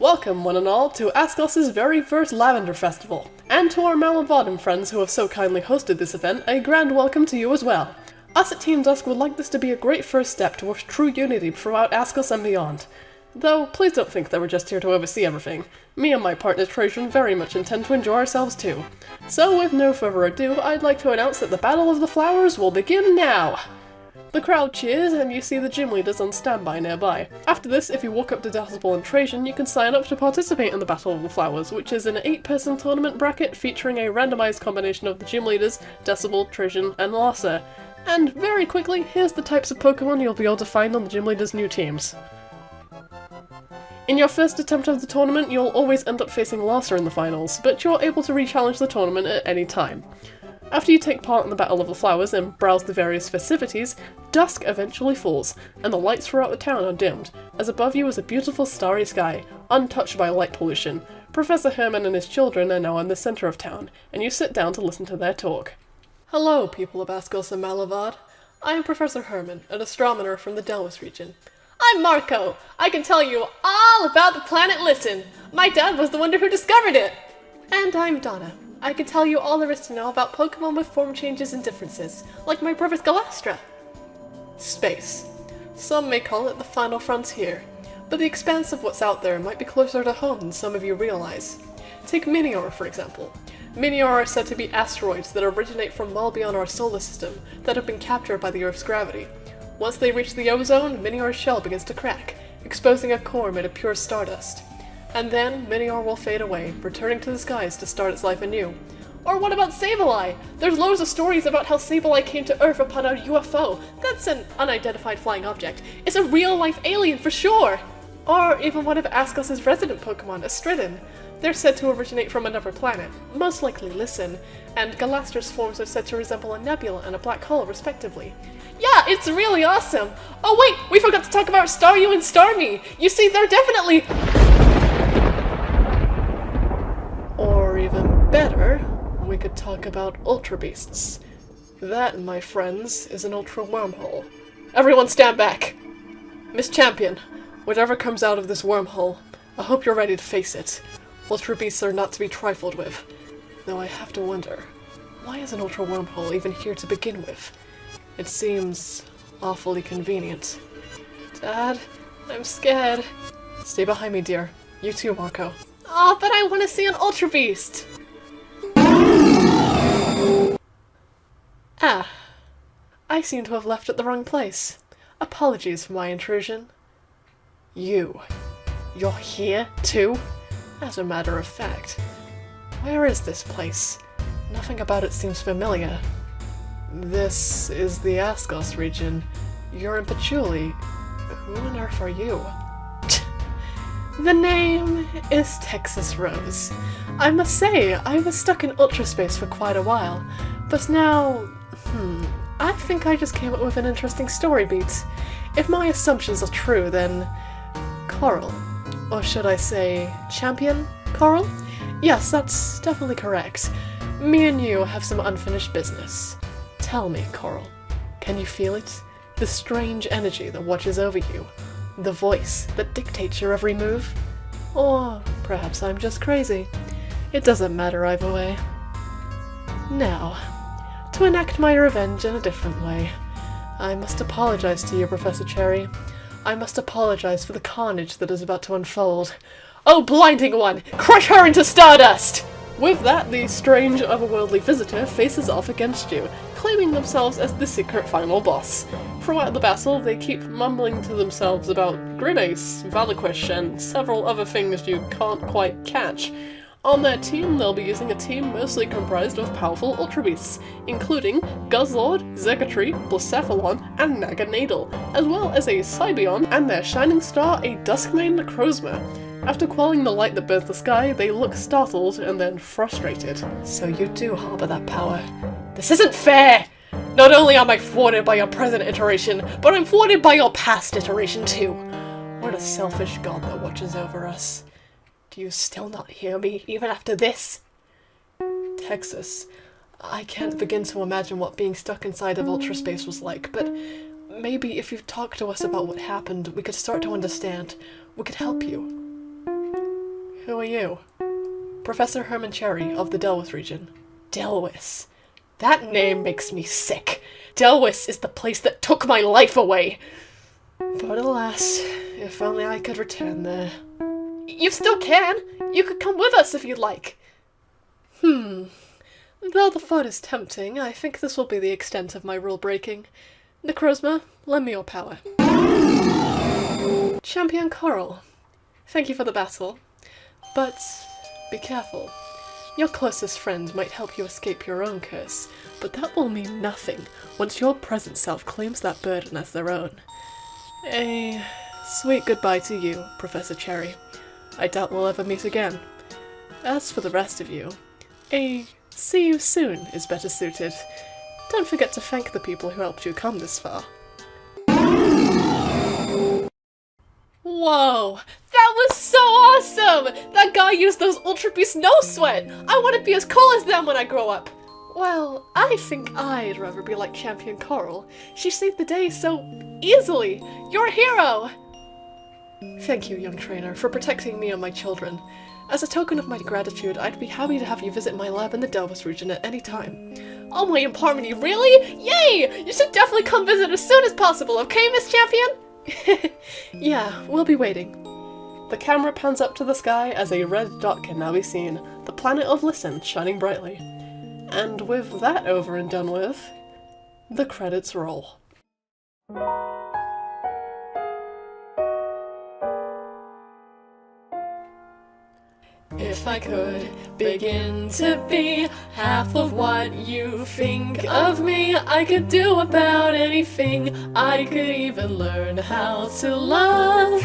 Welcome, one and all, to Askos' very first Lavender Festival, and to our Malavodden friends who have so kindly hosted this event, a grand welcome to you as well. Us at Team Dusk would like this to be a great first step towards true unity throughout Askos and beyond. Though, please don't think that we're just here to oversee everything. Me and my partner Trajan very much intend to enjoy ourselves too. So with no further ado, I'd like to announce that the Battle of the Flowers will begin now! The crowd cheers, and you see the gym leaders on standby nearby. After this, if you walk up to Decibel and Trajan, you can sign up to participate in the Battle of the Flowers, which is an 8-person tournament bracket featuring a randomized combination of the gym leaders, Decibel, Trajan, and Larsa. And very quickly, here's the types of Pokemon you'll be able to find on the gym leader's new teams. In your first attempt of the tournament, you'll always end up facing Larsa in the finals, but you're able to re-challenge the tournament at any time. After you take part in the Battle of the Flowers and browse the various festivities, dusk eventually falls, and the lights throughout the town are dimmed, as above you is a beautiful starry sky, untouched by light pollution. Professor Herman and his children are now in the center of town, and you sit down to listen to their talk. Hello, people of Askos and Malavad. I am Professor Herman, an astronomer from the Delwis region. I'm Marco. I can tell you all about the planet Listen. My dad was the one who discovered it. And I'm Donna. I can tell you all there is to know about Pokemon with form changes and differences, like my brother's Galastra. Space. Some may call it the final frontier, but the expanse of what's out there might be closer to home than some of you realize. Take Minior, for example. Minior are said to be asteroids that originate from well beyond our solar system that have been captured by the Earth's gravity. Once they reach the ozone, Minior's shell begins to crack, exposing a core made of pure stardust. And then, Minior will fade away, returning to the skies to start its life anew. Or what about Sableye? There's loads of stories about how Sableye came to Earth upon a UFO. That's an unidentified flying object. It's a real-life alien for sure! Or even one of Askos' resident Pokemon, Astridon. They're said to originate from another planet, most likely Listen, and Galastra's forms are said to resemble a nebula and a black hole, respectively. Yeah, it's really awesome! Oh wait, we forgot to talk about Staryu and Starmie! You see, they're definitely... Or even better, we could talk about Ultra Beasts. That, my friends, is an Ultra Wormhole. Everyone stand back! Miss Champion, whatever comes out of this wormhole, I hope you're ready to face it. Ultra Beasts are not to be trifled with. Though I have to wonder, why is an Ultra Wormhole even here to begin with? It seems awfully convenient. Dad, I'm scared. Stay behind me, dear. You too, Marco. Aw, but I want to see an Ultra Beast! Ah, I seem to have left at the wrong place. Apologies for my intrusion. You're here, too? As a matter of fact, where is this place? Nothing about it seems familiar. This is the Askos region. You're in Patchouli. Who on earth are you? The name is Texas Rose. I must say, I was stuck in Ultra Space for quite a while, but now, I think I just came up with an interesting story beat. If my assumptions are true, then Coral. Or should I say, Champion Coral? Yes, that's definitely correct. Me and you have some unfinished business. Tell me, Coral, can you feel it? The strange energy that watches over you? The voice that dictates your every move? Or perhaps I'm just crazy. It doesn't matter either way. Now, to enact my revenge in a different way, I must apologize to you, Professor Cherry. I must apologize for the carnage that is about to unfold. Oh, blinding one! Crush her into stardust! With that, the strange otherworldly visitor faces off against you, claiming themselves as the secret final boss. Throughout the battle, they keep mumbling to themselves about Grimace, Valaquish, and several other things you can't quite catch. On their team, they'll be using a team mostly comprised of powerful Ultra Beasts, including Guzzlord, Zegatry, Blacephalon, and Naganadel, as well as a Cybion and their shining star, a Duskmane Necrozma. After quelling the light that burns the sky, they look startled and then frustrated. So you do harbor that power. This isn't fair! Not only am I thwarted by your present iteration, but I'm thwarted by your past iteration too. What a selfish god that watches over us. Do you still not hear me, even after this? Texas, I can't begin to imagine what being stuck inside of Ultra Space was like, but maybe if you talk to us about what happened, we could start to understand. We could help you. Who are you? Professor Herman Cherry of the Delwis region. Delwis. That name makes me sick. Delwis is the place that took my life away. But alas, if only I could return there. You still can! You could come with us if you'd like. Though the thought is tempting, I think this will be the extent of my rule breaking. Necrozma, lend me your power. Champion Coral, thank you for the battle. But be careful. Your closest friend might help you escape your own curse, but that will mean nothing once your present self claims that burden as their own. A sweet goodbye to you, Professor Cherry. I doubt we'll ever meet again. As for the rest of you, a see you soon is better suited. Don't forget to thank the people who helped you come this far. Whoa! That was so awesome! That guy used those Ultra Beast No Sweat! I want to be as cool as them when I grow up! Well, I think I'd rather be like Champion Coral. She saved the day so easily! You're a hero! Thank you, young trainer, for protecting me and my children. As a token of my gratitude, I'd be happy to have you visit my lab in the Delvis region at any time. Oh, my Imparmony, really? Yay! You should definitely come visit as soon as possible, okay, Miss Champion? Yeah, we'll be waiting. The camera pans up to the sky as a red dot can now be seen, the planet of Listen shining brightly. And with that over and done with, the credits roll. If I could begin to be half of what you think of me, I could do about anything. I could even learn how to love.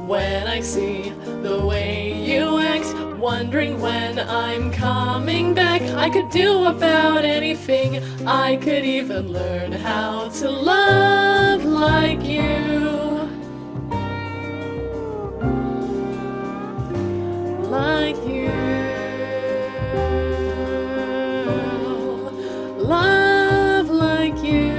When I see the way you act, wondering when I'm coming back, I could do about anything. I could even learn how to love like you. Like you, love like you.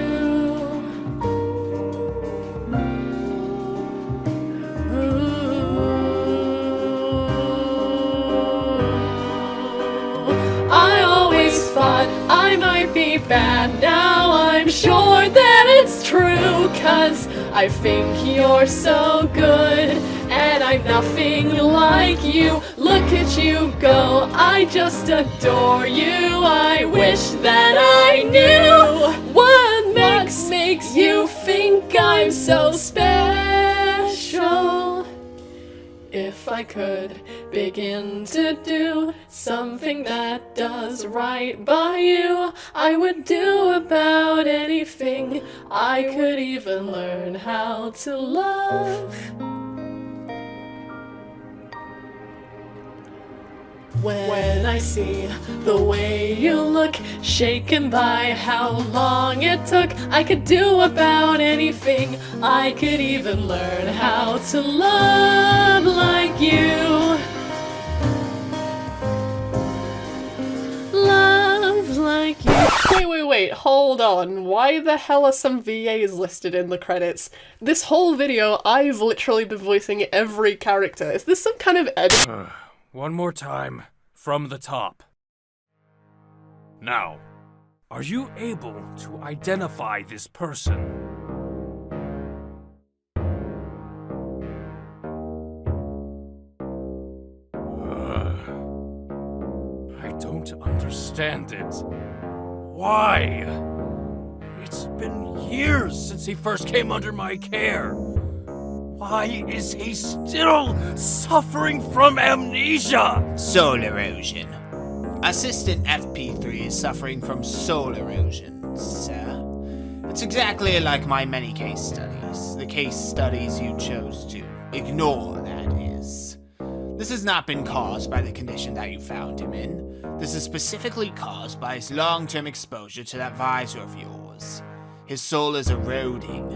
I always thought I might be bad, now I'm sure that it's true, 'cause I think you're so good. And I'm nothing like you. Look at you go, I just adore you. I wish that I knew what makes you think I'm so special. If I could begin to do something that does right by you, I would do about anything. I could even learn how to love. When I see the way you look, shaken by how long it took, I could do about anything. I could even learn how to love like you. Love like you. Wait, hold on. Why the hell are some VAs listed in the credits? This whole video, I've literally been voicing every character. Is this some kind of edit?
One more time, from the top. Now, are you able to identify this person? I don't understand it. Why? It's been years since he first came under my care. Why is he still suffering from amnesia?
Soul erosion. Assistant FP3 is suffering from soul erosion, sir. It's exactly like my many case studies. The case studies you chose to ignore, that is. This has not been caused by the condition that you found him in. This is specifically caused by his long-term exposure to that visor of yours. His soul is eroding,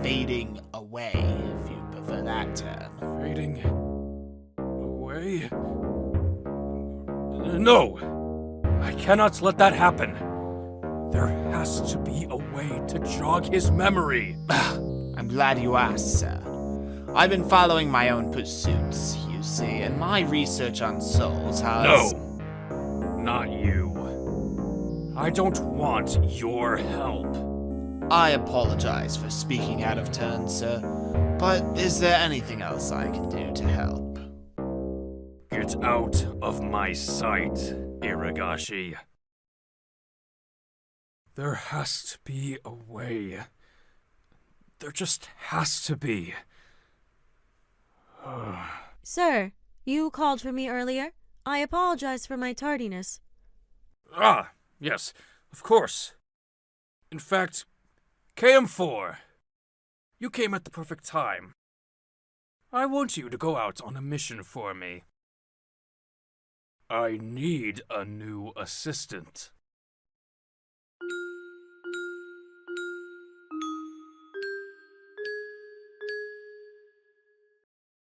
fading away, if you prefer that term.
Fading away? No! I cannot let that happen. There has to be a way to jog his memory.
I'm glad you asked, sir. I've been following my own pursuits, you see, and my research on souls has...
No! Not you. I don't want your help.
I apologize for speaking out of turn, sir, but is there anything else I can do to help?
Get out of my sight, Iragashi. There has to be a way. There just has to be.
Sir, you called for me earlier? I apologize for my tardiness.
Ah, yes, of course. In fact, KM4, you came at the perfect time. I want you to go out on a mission for me. I need a new assistant.